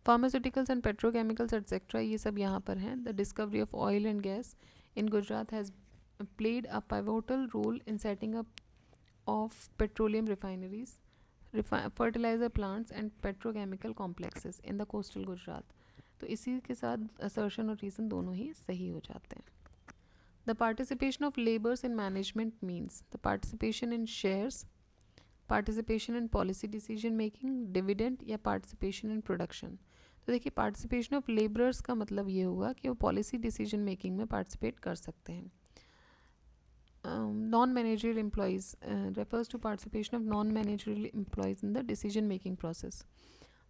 pharmaceuticals and petrochemicals et cetera, ये सब यहाँ पर हैं. The discovery of oil and gas in Gujarat has played a pivotal role in setting up of petroleum refineries, fertilizer plants and petrochemical complexes in the coastal Gujarat. तो इसी के साथ assertion और रीज़न दोनों ही सही हो जाते हैं. The participation of labours in management means the participation in shares, participation in policy decision making, dividend या पार्टिसिपेशन इन प्रोडक्शन. तो देखिए पार्टिसिपेशन ऑफ लेबरर्स का मतलब ये हुआ कि वो पॉलिसी डिसीजन मेकिंग में पार्टिसिपेट कर सकते हैं. Non-managerial employees refers to participation of non-managerial employees in the decision making process.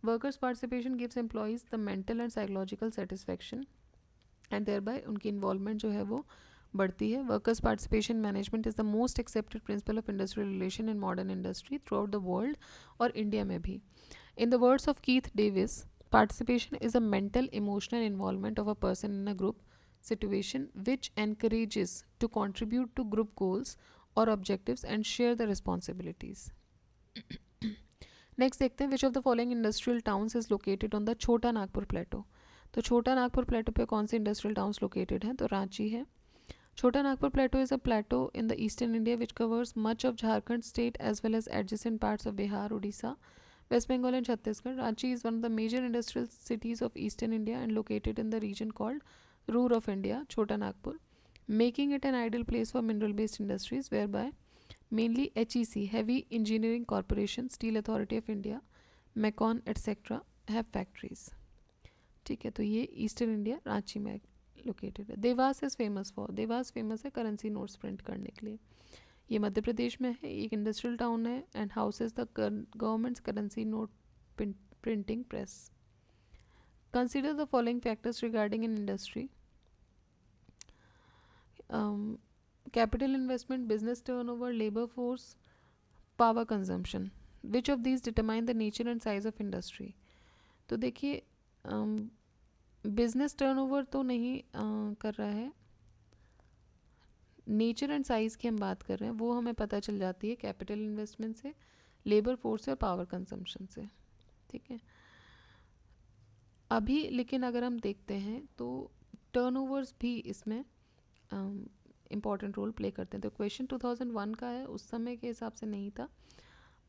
Workers participation gives employees the mental and psychological satisfaction and thereby उनकी इन्वॉल्वमेंट जो है वो बढ़ती है. Workers participation management is the most accepted principle of industrial relation in modern industry throughout the world और India में भी. In the words of Keith Davis, participation is a mental emotional involvement of a person in a group situation which encourages to contribute to group goals or objectives and share the responsibilities. Next देखते हैं, which of the following industrial towns is located on the छोटा नागपुर प्लेटो. तो छोटा नागपुर प्लेटो पे कौन से industrial towns located हैं? तो रांची है. Chota Nagpur plateau is a plateau in the eastern India which covers much of Jharkhand state as well as adjacent parts of Bihar, Orissa, West Bengal and Chhattisgarh. Ranchi is one of the major industrial cities of eastern India and located in the region called Ruhr of India, Chota Nagpur, making it an ideal place for mineral-based industries whereby mainly HEC, Heavy Engineering Corporation, Steel Authority of India, Mecon, etc. have factories. ठीक है, तो ये eastern India Ranchi में located है. Dewas is famous for, Dewas famous है currency notes print करने के लिए. ये मध्य प्रदेश में है, एक इंडस्ट्रियल टाउन है and houses the governments currency note printing press. Consider the following factors regarding an industry. Capital investment, business turnover, labour force, power consumption. Which of these determine the nature and size of industry. तो देखिए business turnover तो नहीं कर रहा है, nature and size की हम बात कर रहे हैं, वो हमें पता चल जाती है कैपिटल इन्वेस्टमेंट से, लेबर फोर्स से और पावर कंजम्पशन से. ठीक है, अभी लेकिन अगर हम देखते हैं तो टर्नओवर्स भी इसमें इम्पॉर्टेंट रोल प्ले करते हैं. तो क्वेश्चन 2001 का है, उस समय के हिसाब से नहीं था,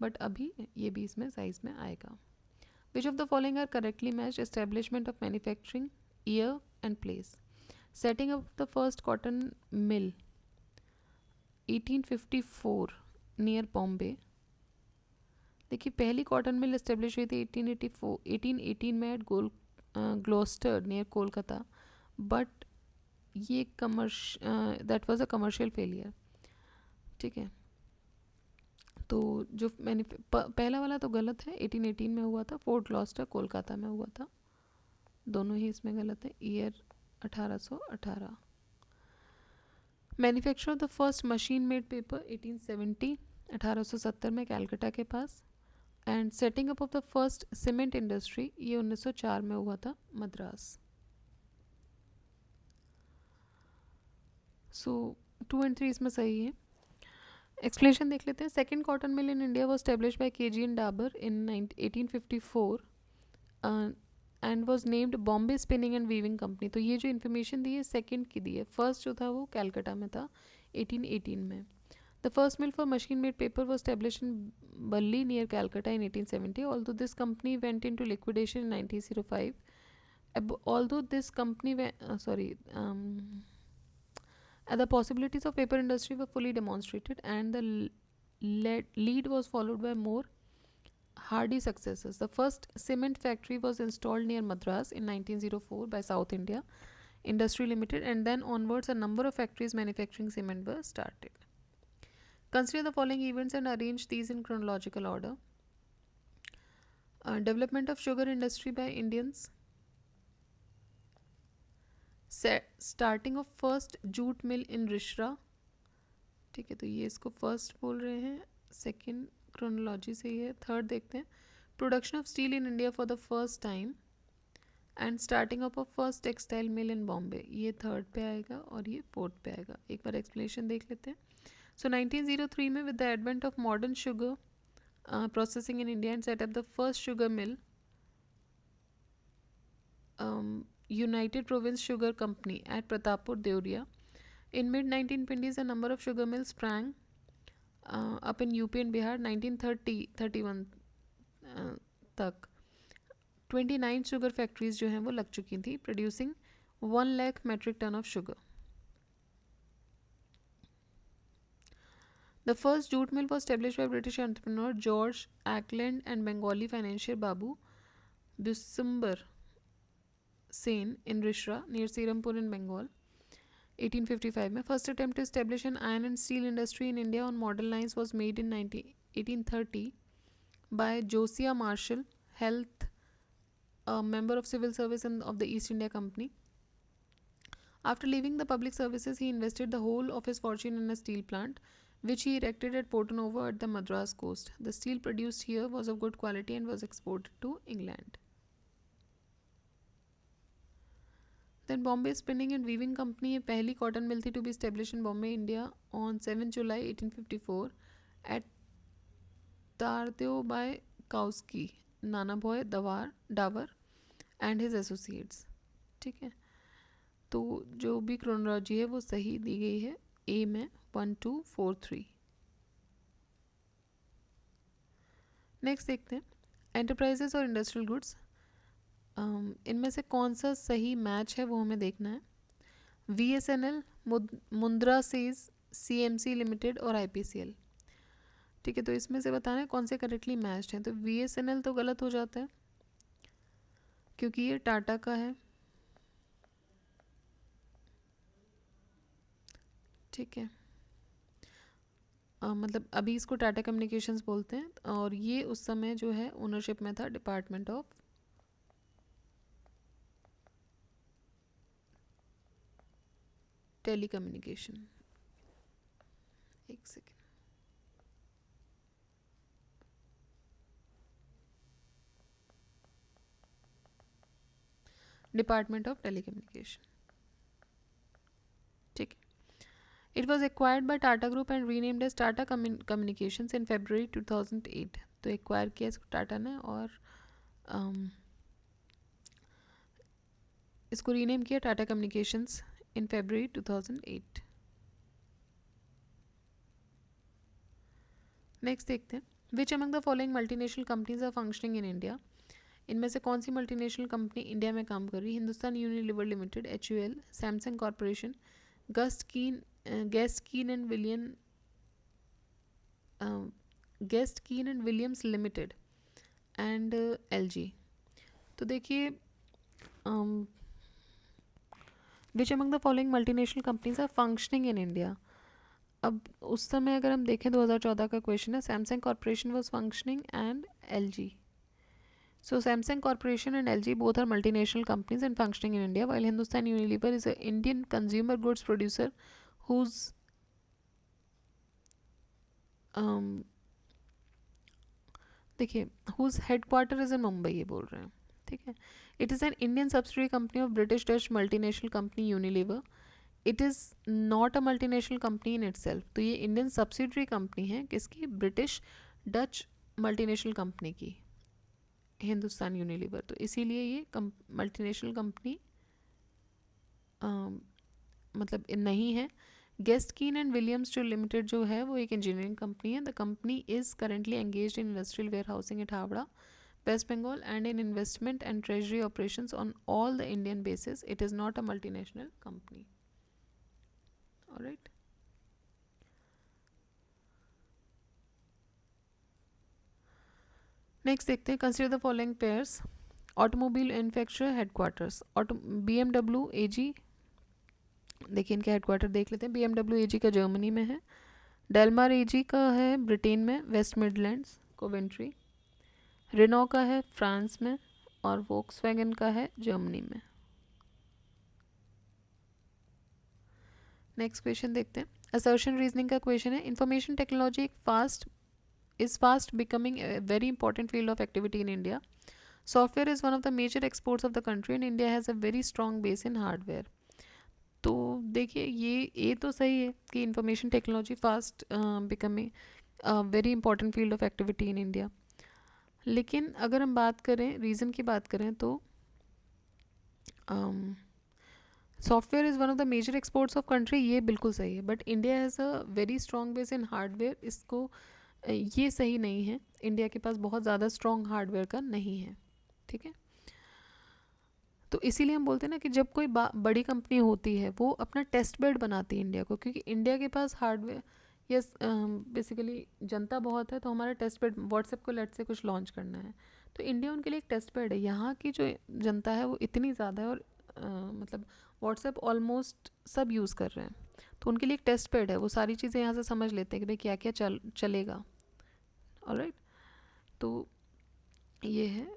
बट अभी ये भी इसमें साइज में आएगा. Which of the following are correctly match establishment of manufacturing year and place. Setting up the first cotton mill 1854 near Bombay. देखिए पहली कॉटन मिल इस्टेब्लिश हुई थी 1818 में at Gloster near Kolkata, but ये that was a commercial failure. ठीक है, तो जो पहला वाला तो गलत है, 1818 में हुआ था, फोर्ट ग्लॉस्टर कोलकाता में हुआ था, दोनों ही इसमें गलत है. Year 1818. Manufacture of the first machine made paper 1870, 1870 में कैलकाटा के पास. And setting up of the first cement industry ये 1904 में हुआ था, मद्रास. सो 2 and 3 इसमें सही है. एक्सप्लेनेशन देख लेते हैं. Second cotton mill in India was establish by KG and Dabur in 1854 and was named Bombay spinning and weaving company. तो ये जो इन्फॉर्मेशन दी है सेकेंड की दी है, फर्स्ट जो था वो कैलकाटा में था 1818 में. The first mill for machine made paper was established in Bally near Calcutta in 1870, although this company went in to liquidation in 1905. Although this company the possibilities of paper industry were fully demonstrated and the lead was followed by more hardy successes. The first cement factory was installed near Madras in 1904 by South India Industry Limited, and then onwards a number of factories manufacturing cement were started. Consider the following events and arrange these in chronological order. Development of sugar industry by Indians. Starting of first jute mill in Rishra. ठीक है, तो ये इसको first बोल रहे हैं, second chronology से ही है. थर्ड देखते हैं, production of steel in India for the first time and starting of first textile mill in Bombay, ये थर्ड पे आएगा और ये फोर्थ पे आएगा. एक बार एक्सप्लेनेशन देख लेते हैं. सो 1903 में with the advent of modern sugar processing in India and set up the first sugar mill United Province Sugar Company at Pratappur, Deoria. In mid-1920s, a number of sugar mills sprang up in UP and Bihar. 1930-31 तक 29 sugar factories जो हैं वो लग चुकी थी, producing 1 lakh metric ton of sugar. The first jute mill was established by British entrepreneur George Ackland and Bengali financier Babu Bisumber Sen in Rishra near Serampur in Bengal 1855 में. First attempt to establish an iron and steel industry in India on model lines was made in 1830 by Josiah Marshall Health a member of civil service of the East India Company. After leaving the public services, he invested the whole of his fortune in a steel plant, which he erected at Porto Novo at the Madras coast. The steel produced here was of good quality and was exported to England. Then Bombay Spinning and Weaving Company, a पहली cotton mill थी to be established in Bombay, India on 7 July 1854 at Tardeo by Kauski, Nanabhoy Davar and his associates. ठीक है, तो जो भी chronology है वो सही दी गई है ए में 1 2 4 3. नेक्स्ट देखते हैं एंटरप्राइजेस और इंडस्ट्रियल गुड्स. इनमें से कौन सा सही मैच है वो हमें देखना है. VSNL, मुंद्रा सीज, CMC लिमिटेड और IPCL. ठीक है, तो इसमें से बताना है कौन से करेक्टली मैच्ड हैं. तो VSNL तो गलत हो जाता है क्योंकि ये टाटा का है. ठीक है, मतलब अभी इसको टाटा कम्युनिकेशंस बोलते हैं और ये उस समय जो है ओनरशिप में था डिपार्टमेंट ऑफ टेलीकम्युनिकेशन. एक सेकेंड. Department of telecommunication. ठीक है. It was acquired by Tata Group and renamed as Tata Communications in February 2008. तो एक्वायर किया इसको टाटा ने और इसको रीनेम किया Tata communications in February 2008. Next देखते हैं which among the following multinational companies are functioning in India. इनमें से कौन सी मल्टीनेशनल कंपनी इंडिया में काम कर रही है. Hindustan Unilever limited HUL, Samsung corporation, Guest Keen and Williams Limited and LG. तो देखिए which among the following multinational companies are functioning in India. अब उस समय अगर हम देखें 2014 का क्वेश्चन है. Samsung corporation was functioning and LG. So Samsung Corporation and LG both are multinational companies and functioning in India, while Hindustan Unilever is an Indian consumer goods producer whose देखिए whose headquarter is in Mumbai, ये बोल रहे हैं. ठीक है. It is an Indian subsidiary company of British Dutch multinational company Unilever. It is not a multinational company in itself. तो ये Indian subsidiary company है किसकी. British Dutch multinational company की, हिंदुस्तान यूनिलीवर. तो इसीलिए ये मल्टीनेशनल कंपनी मतलब नहीं है. गेस्ट कीन एंड विलियम्स जो लिमिटेड जो है वो एक इंजीनियरिंग कंपनी है. The company is currently engaged in industrial warehousing at Howrah, West Bengal and in investment and treasury operations on all the Indian basis. It is not a multinational company. Alright. Next देखते हैं consider the following pairs. Automobile manufacturer headquarters. BMW AG, देखिए इनके headquarter देख लेते हैं. BMW AG का Germany में है. डेलमार AG का है ब्रिटेन में, वेस्ट मिडलैंड्स, कोवेंट्री. रेनॉ का है फ्रांस में और वोक्सवैगन का है जर्मनी में. नेक्स्ट क्वेश्चन देखते हैं. असर्शन रीजनिंग का क्वेश्चन है. Information technology is fast becoming a very important field of activity in India. Software is one of the major exports of the country and India has a very strong base in hardware. तो देखिए ये तो सही है कि information technology fast becoming very important field of activity in India. लेकिन अगर हम बात करें रीज़न की बात करें तो software is one of the major exports of country, ये बिल्कुल सही है. But India has a very strong base in hardware, इसको ये सही नहीं है. इंडिया के पास बहुत ज़्यादा स्ट्रॉन्ग हार्डवेयर का नहीं है. ठीक है. तो इसीलिए हम बोलते हैं ना कि जब कोई बड़ी कंपनी होती है वो अपना टेस्ट बेड बनाती है इंडिया को, क्योंकि इंडिया के पास हार्डवेयर यस बेसिकली जनता बहुत है. तो हमारा टेस्ट बेड व्हाट्सएप को लेट से कुछ लॉन्च करना है तो इंडिया उनके लिए एक टेस्ट बेड है. यहाँ की जो जनता है वो इतनी ज़्यादा है और मतलब व्हाट्सएप ऑलमोस्ट सब यूज़ कर रहे हैं. तो उनके लिए एक टेस्ट बेड है. वो सारी चीज़ें यहाँ से समझ लेते हैं कि भाई क्या क्या चलेगा. ऑलराइट. तो ये है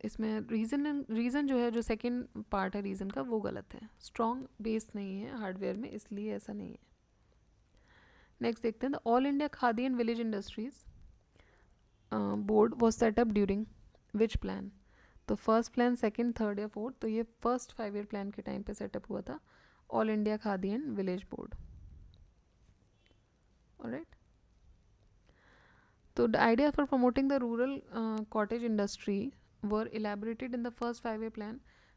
इसमें रीज़न जो है, जो सेकंड पार्ट है रीज़न का, वो गलत है. स्ट्रॉन्ग बेस नहीं है हार्डवेयर में, इसलिए ऐसा नहीं है. नेक्स्ट देखते हैं. The all India khadi and village industries board was setup during which plan. तो फर्स्ट प्लान, सेकंड, थर्ड या फोर्थ, तो ये फर्स्ट 5 ईयर प्लान के टाइम पे सेटअप हुआ था all India khadi and village board. Alright. So the idea for promoting the rural cottage industry were elaborated in the first 5 year plan,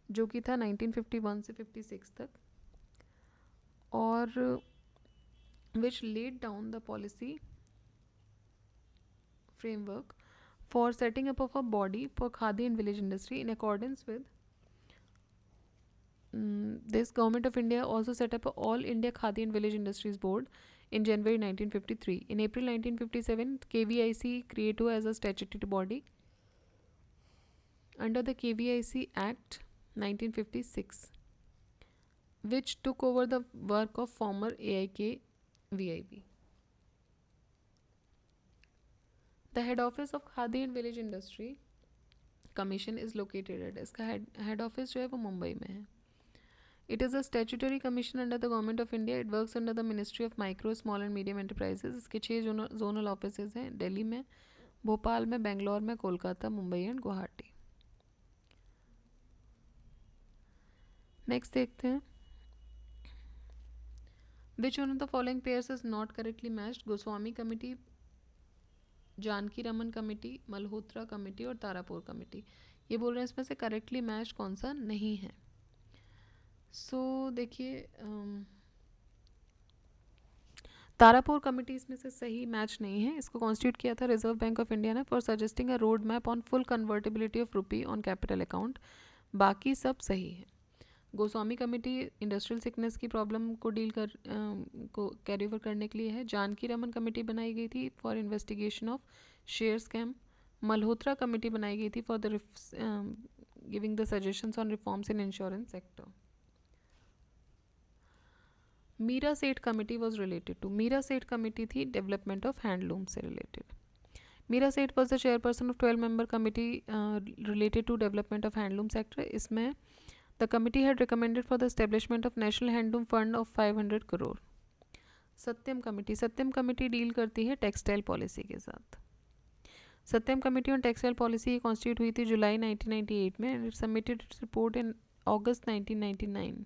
जो कि था 1951 से 56 तक, और which laid down the policy framework for setting up of a body for khadi and village industry. In accordance with this, Government of India also set up a All India Khadi and Village Industries Board in January 1953. In April 1957, KVIC created as a statutory body under the KVIC Act 1956, which took over the work of former AIK VIB. The head office of Khadi and Village Industry Commission is located at, इसका head office जो है वो मुंबई में है. It is a statutory commission under the Government of India. It works under the Ministry of Micro, Small and Medium Enterprises. इसके 6 zonal offices हैं, दिल्ली में, भोपाल में, बेंगलोर में, कोलकाता, मुंबई एंड गुवाहाटी. नेक्स्ट देखते हैं. Which one of the following pairs is not correctly matched? Goswami committee, Janaki Raman committee, Malhotra committee और Tarapur committee. ये बोल रहे हैं इसमें से करेक्टली मैच कौन सा नहीं है. सो देखिए, तारापुर कमेटी इसमें से सही मैच नहीं है. इसको कॉन्स्टिट्यूट किया था रिजर्व बैंक ऑफ इंडिया ने for suggesting a road map on full convertibility of rupee on capital account. बाकी सब सही है. गोस्वामी कमेटी इंडस्ट्रियल सिकनेस की प्रॉब्लम को डील कर को कैरी ओवर करने के लिए है. जानकी रमन कमेटी बनाई गई थी for investigation of share scam. Malhotra committee बनाई गई थी for the giving the suggestions on reforms in insurance sector. Meera Seth committee was related to, Meera Seth committee थी डेवलपमेंट ऑफ हैंडलूम से related. Meera Seth was the chairperson of 12 member committee related to development of handloom sector. इसमें the committee had recommended for the establishment of national handloom fund of 500 crore. Satyam committee, Satyam committee deal करती है textile policy के साथ. Satyam committee on textile policy constitute हुई थी जुलाई 1998 में and it submitted its report in August 1999.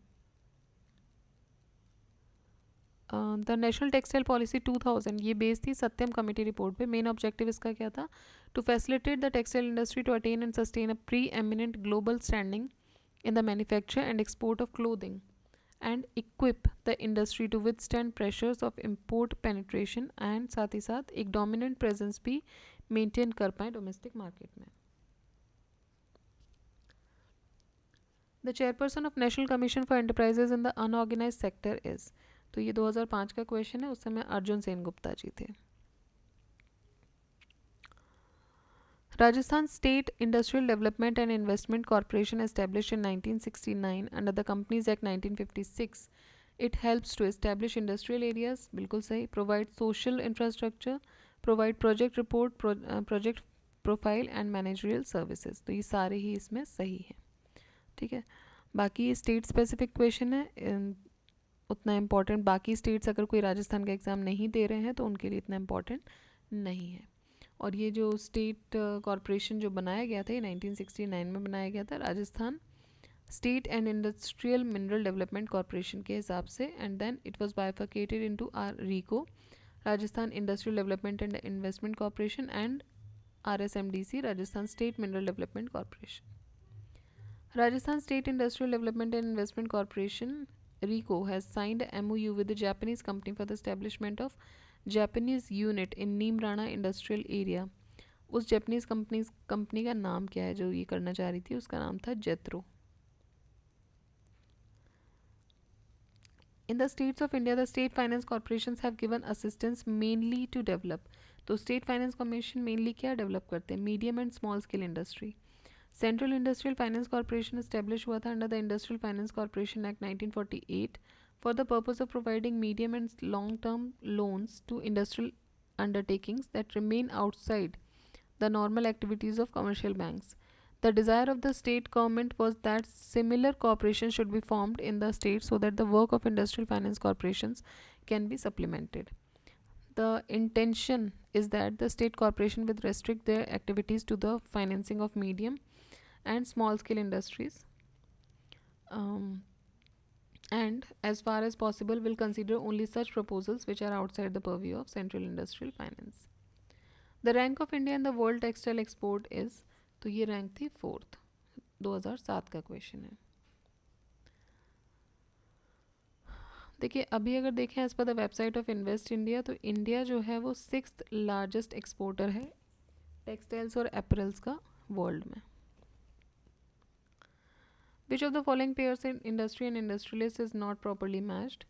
The national textile policy 2000 ये based थी सत्यम कमेटी रिपोर्ट पे. मेन ऑब्जेक्टिव इसका क्या था? To facilitate the textile industry to attain and sustain a preeminent global standing in the manufacture and export of clothing and equip the industry to withstand pressures of import penetration and साथ ही साथ एक dominant presence भी maintain कर पाए domestic market में. The chairperson of National Commission for Enterprises in the Unorganized Sector is, तो ये 2005 का क्वेश्चन है, उस समय अर्जुन सेन गुप्ता जी थे. Rajasthan State Industrial Development and Investment Corporation established in 1969 under the Companies Act 1956. It helps to establish industrial areas, बिल्कुल सही, provide social infrastructure, provide project report, project profile and managerial services. तो ये सारे ही इसमें सही हैं. ठीक है. बाकी ये स्टेट स्पेसिफिक क्वेश्चन है, उतना इम्पॉर्टेंट. बाकी स्टेट्स अगर कोई राजस्थान का एग्ज़ाम नहीं दे रहे हैं तो उनके लिए इतना इम्पॉर्टेंट नहीं है. और ये जो स्टेट कॉरपोरेशन जो बनाया गया था ये 1969 में बनाया गया था Rajasthan state and industrial mineral development corporation के हिसाब से. And then it was bifurcated into RIICO, Rajasthan industrial development and investment corporation, and RSMDC, Rajasthan state mineral development corporation. Rajasthan state industrial development and investment corporation RICO has signed a MOU with the Japanese company for the establishment of Japanese unit in Neemrana industrial area. उस Japanese company का नाम क्या है जो ये करना चाह रही थी? उसका नाम था जेत्रो. In the states of India, the state finance corporations have given assistance mainly to develop. तो स्टेट फाइनेंस कमीशन मेनली क्या डेवलप करते हैं? Medium and small scale industry. Central industrial finance corporation establish हुआ था under the industrial finance corporation act 1948 for the purpose of providing medium and long term loans to industrial undertakings that remain outside the normal activities of commercial banks. The desire of the state government was that similar corporations should be formed in the state so that the work of industrial finance corporations can be supplemented. The intention is that the state corporation will restrict their activities to the financing of medium and small scale industries, um, and as far as possible will consider only such proposals which are outside the purview of central industrial finance. The rank of India in the world textile export is, तो ये rank थी 4th, 2007 का question है. देखिए अभी अगर देखें as per the website of invest India, तो इंडिया जो है वो 6th लार्जेस्ट एक्सपोर्टर है टेक्सटाइल्स और एपरल्स का वर्ल्ड में. Which of the following pairs in industry and industrialists is not properly matched?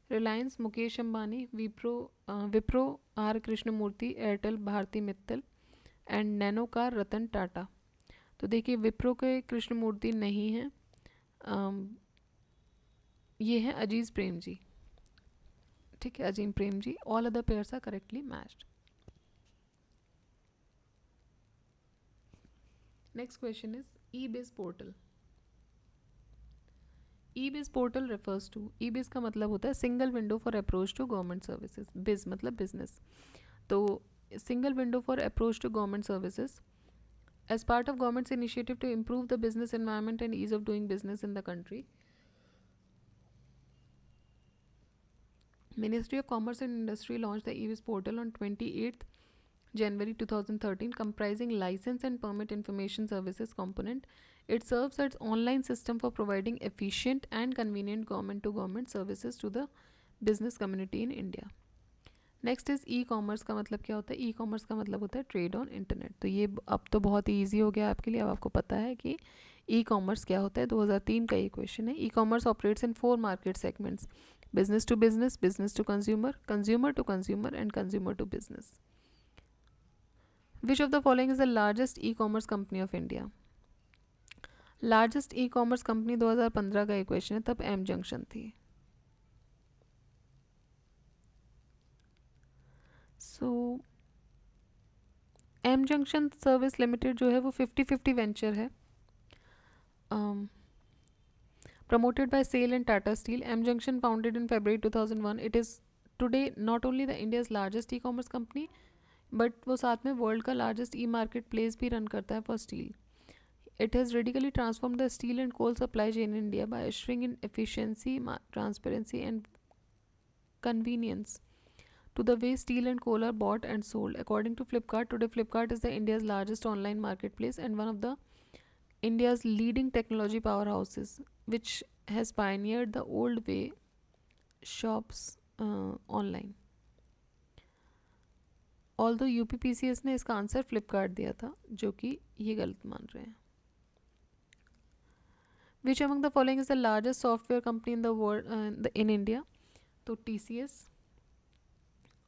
Reliance Mukesh Ambani, Wipro R Krishnamurthy, Airtel Bharti Mittal and nano car Ratan Tata. तो देखिए विप्रो के कृष्णमूर्ति नहीं हैं, ये हैं अजीज प्रेम जी. ठीक है, Azim Premji. All other pairs are correctly matched. Next question is e biz portal. E biz portal refers to, e biz का मतलब होता है single window for approach to government services. Biz मतलब बिजनेस, तो single window for approach to government services as part of government's initiative to improve the business environment and ease of doing business in the country. Ministry of Commerce and Industry launched the e-biz portal on 28th January 2013, comprising license and permit information services component. It serves as online system for providing efficient and convenient government to government services to the business community in India. Next is e commerce. का मतलब क्या होता है? E commerce का मतलब होता है trade on internet. तो ये अब तो बहुत ही ईजी हो गया आपके लिए, अब आपको पता है कि ई कॉमर्स क्या होता है. 2003 का ये क्वेश्चन है. E commerce operates in 4 market segments: business to business, business to consumer, consumer to consumer and consumer to business. Which of the following is the largest e commerce company of India? Largest e commerce company 2015 का ये question है, तब M junction थी. So M junction service limited जो है वो 50-50 venture है, promoted by SAIL and Tata Steel. M Junction, founded in February 2001, it is today not only the India's largest e-commerce company, but वो साथ में वर्ल्ड का largest ई market place भी run करता है for steel. It has radically transformed the steel and coal supply chain in India by ushering in efficiency, transparency and convenience to the way steel and coal are bought and sold. According to Flipkart, today Flipkart is the India's largest online marketplace and one of the India's leading technology powerhouses, which has pioneered the old way shops online. Although UPPCS ने इसका answer Flipkart दिया था, जो कि ये गलत मान रहे हैं. Which among the following is the largest software company in the world in India? तो TCS.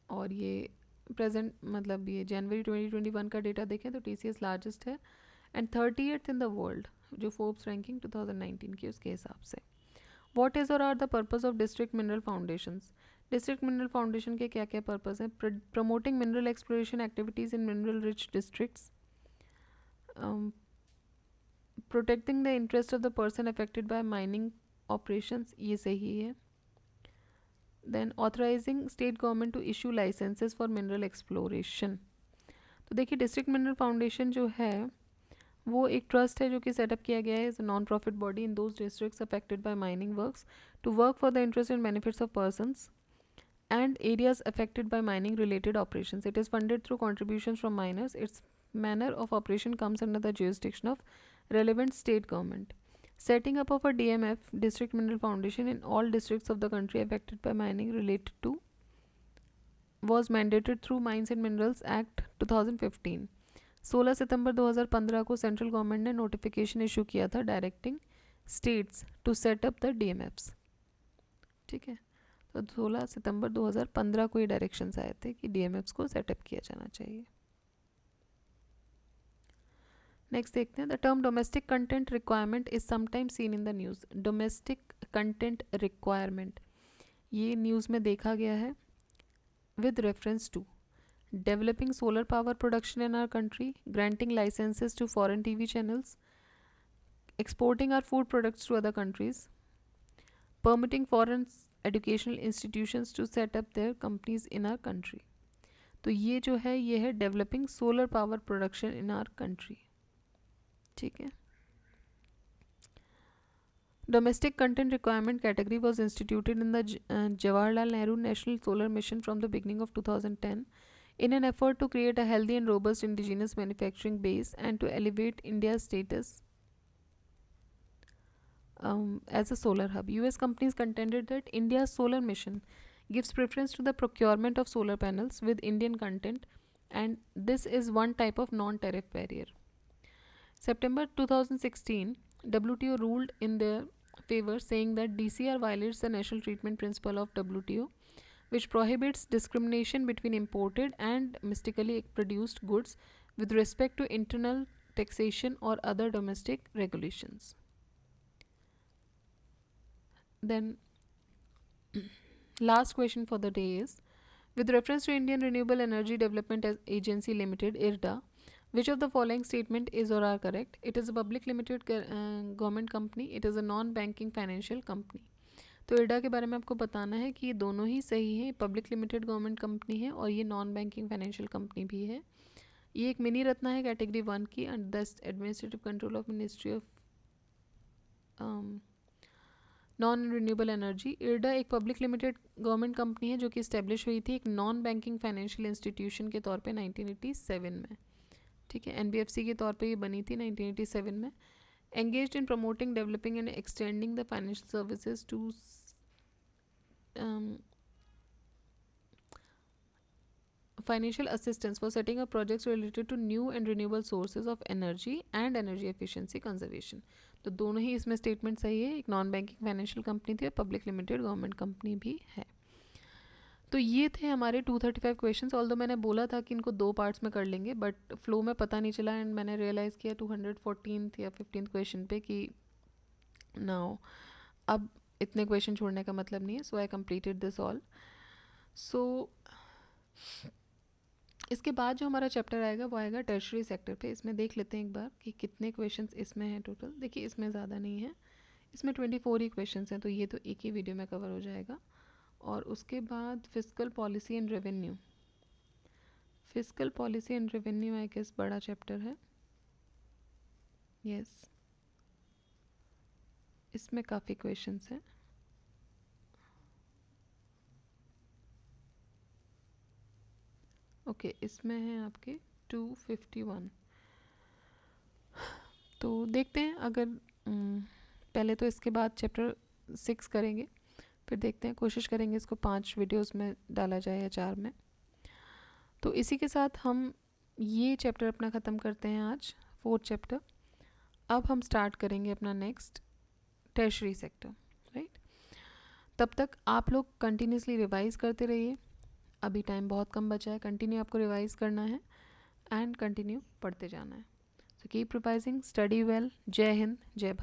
और ये प्रेजेंट मतलब ये जनवरी 2021 का डेटा देखें तो TCS लार्जेस्ट है and 38th in the world, जो फोर्ब्स रैंकिंग 2019 की उसके हिसाब से. व्हाट इज़ और are the purpose of district mineral foundations? District mineral foundation के क्या क्या पर्पस हैं? Promoting mineral exploration activities in mineral rich districts, protecting the interest of the person affected by mining operations, ये सही है. Then authorising state government to issue licences for mineral exploration. तो देखिए district mineral foundation जो है वो एक trust है जो कि सेटअप किया गया है as a non profit body in those districts affected by mining works to work for the interest and benefits of persons and areas affected by mining related operations. It is funded through contributions from miners. Its manner of operation comes under the jurisdiction of relevant state government. Setting up of a DMF, District Mineral Foundation, in all districts of the country affected by mining related to was mandated through Mines and Minerals Act 2015. 16 सितंबर 2015 को central government ने notification issue किया था directing states to set up the DMFs. ठीक है, तो 16 सितंबर 2015 को ये डायरेक्शंस आए थे कि DMFs को सेटअप किया जाना चाहिए. नेक्स्ट देखते हैं. The term domestic content requirement is sometimes seen in the news. Domestic content requirement ये न्यूज़ में देखा गया है with reference to developing solar power production in our country, granting licenses to foreign TV channels, exporting our food products to other countries, permitting foreign educational institutions to set up their companies in our country. तो ये जो है ये है developing solar power production in our country. ठीक है. Domestic content requirement category was instituted in the Jawaharlal Nehru National Solar Mission from the beginning of 2010 in an effort to create a healthy and robust indigenous manufacturing base and to elevate India's status as a solar hub. US companies contended that India's solar mission gives preference to the procurement of solar panels with Indian content, and this is one type of non-tariff barrier. September 2016, WTO ruled in their favor, saying that DCR violates the national treatment principle of WTO, which prohibits discrimination between imported and domestically produced goods with respect to internal taxation or other domestic regulations. Then last question for the day is, with reference to Indian Renewable Energy Development Agency Limited, IRDA, which of the following statement is or are correct? It is a public limited government company. It is a non-banking financial company. तो IRDA के बारे में आपको बताना है कि ये दोनों ही सही है. पब्लिक लिमिटेड गवर्नमेंट कंपनी है और ये नॉन बैंकिंग फाइनेंशियल कंपनी भी है. ये एक मिनी रत्ना है कैटेगरी 1 की under the administrative control of ministry of non renewable energy. IRDA एक पब्लिक लिमिटेड गवर्नमेंट कंपनी है जो कि इस्टेब्लिश हुई थी एक नॉन बैंकिंग फाइनेंशियल इंस्टीट्यूशन के तौर पे 1987 में. ठीक है. NBFC के तौर पे ये बनी थी 1987 में. Engaged in promoting, developing and extending the financial services to financial assistance for setting up projects related to new and renewable sources of energy and energy efficiency conservation. तो दोनों ही इसमें स्टेटमेंट सही है. एक नॉन बैंकिंग फाइनेंशियल कंपनी थी और public limited government company भी है. तो ये थे हमारे 235 क्वेश्चंस. ऑल्दो मैंने बोला था कि इनको 2 पार्ट्स में कर लेंगे बट फ्लो में पता नहीं चला एंड मैंने रियलाइज़ किया 214th या 15th क्वेश्चन पे कि नाउ अब इतने क्वेश्चन छोड़ने का मतलब नहीं है. सो आई कंप्लीटेड दिस ऑल. सो इसके बाद जो हमारा चैप्टर आएगा वो आएगा टर्शरी सेक्टर पे. इसमें देख लेते हैं एक बार कि कितने क्वेश्चंस इसमें हैं टोटल. देखिए इसमें ज़्यादा नहीं है, इसमें 24 ही क्वेश्चंस हैं तो ये तो एक ही वीडियो में कवर हो जाएगा. और उसके बाद fiscal policy and revenue. Fiscal policy and revenue I guess बड़ा चैप्टर है. यस इसमें काफ़ी क्वेश्चंस हैं. ओके इसमें हैं आपके 251. तो देखते हैं अगर पहले तो इसके बाद चैप्टर 6 करेंगे फिर देखते हैं. कोशिश करेंगे इसको 5 वीडियोस में डाला जाए या 4 में. तो इसी के साथ हम ये चैप्टर अपना ख़त्म करते हैं आज 4th चैप्टर. अब हम स्टार्ट करेंगे अपना नेक्स्ट टर्शरी सेक्टर. राइट. तब तक आप लोग कंटिन्यूसली रिवाइज़ करते रहिए. अभी टाइम बहुत कम बचा है. कंटिन्यू आपको रिवाइज़ करना है एंड कंटिन्यू पढ़ते जाना है. So keep revising. Study well. जय हिंद. जय भारत.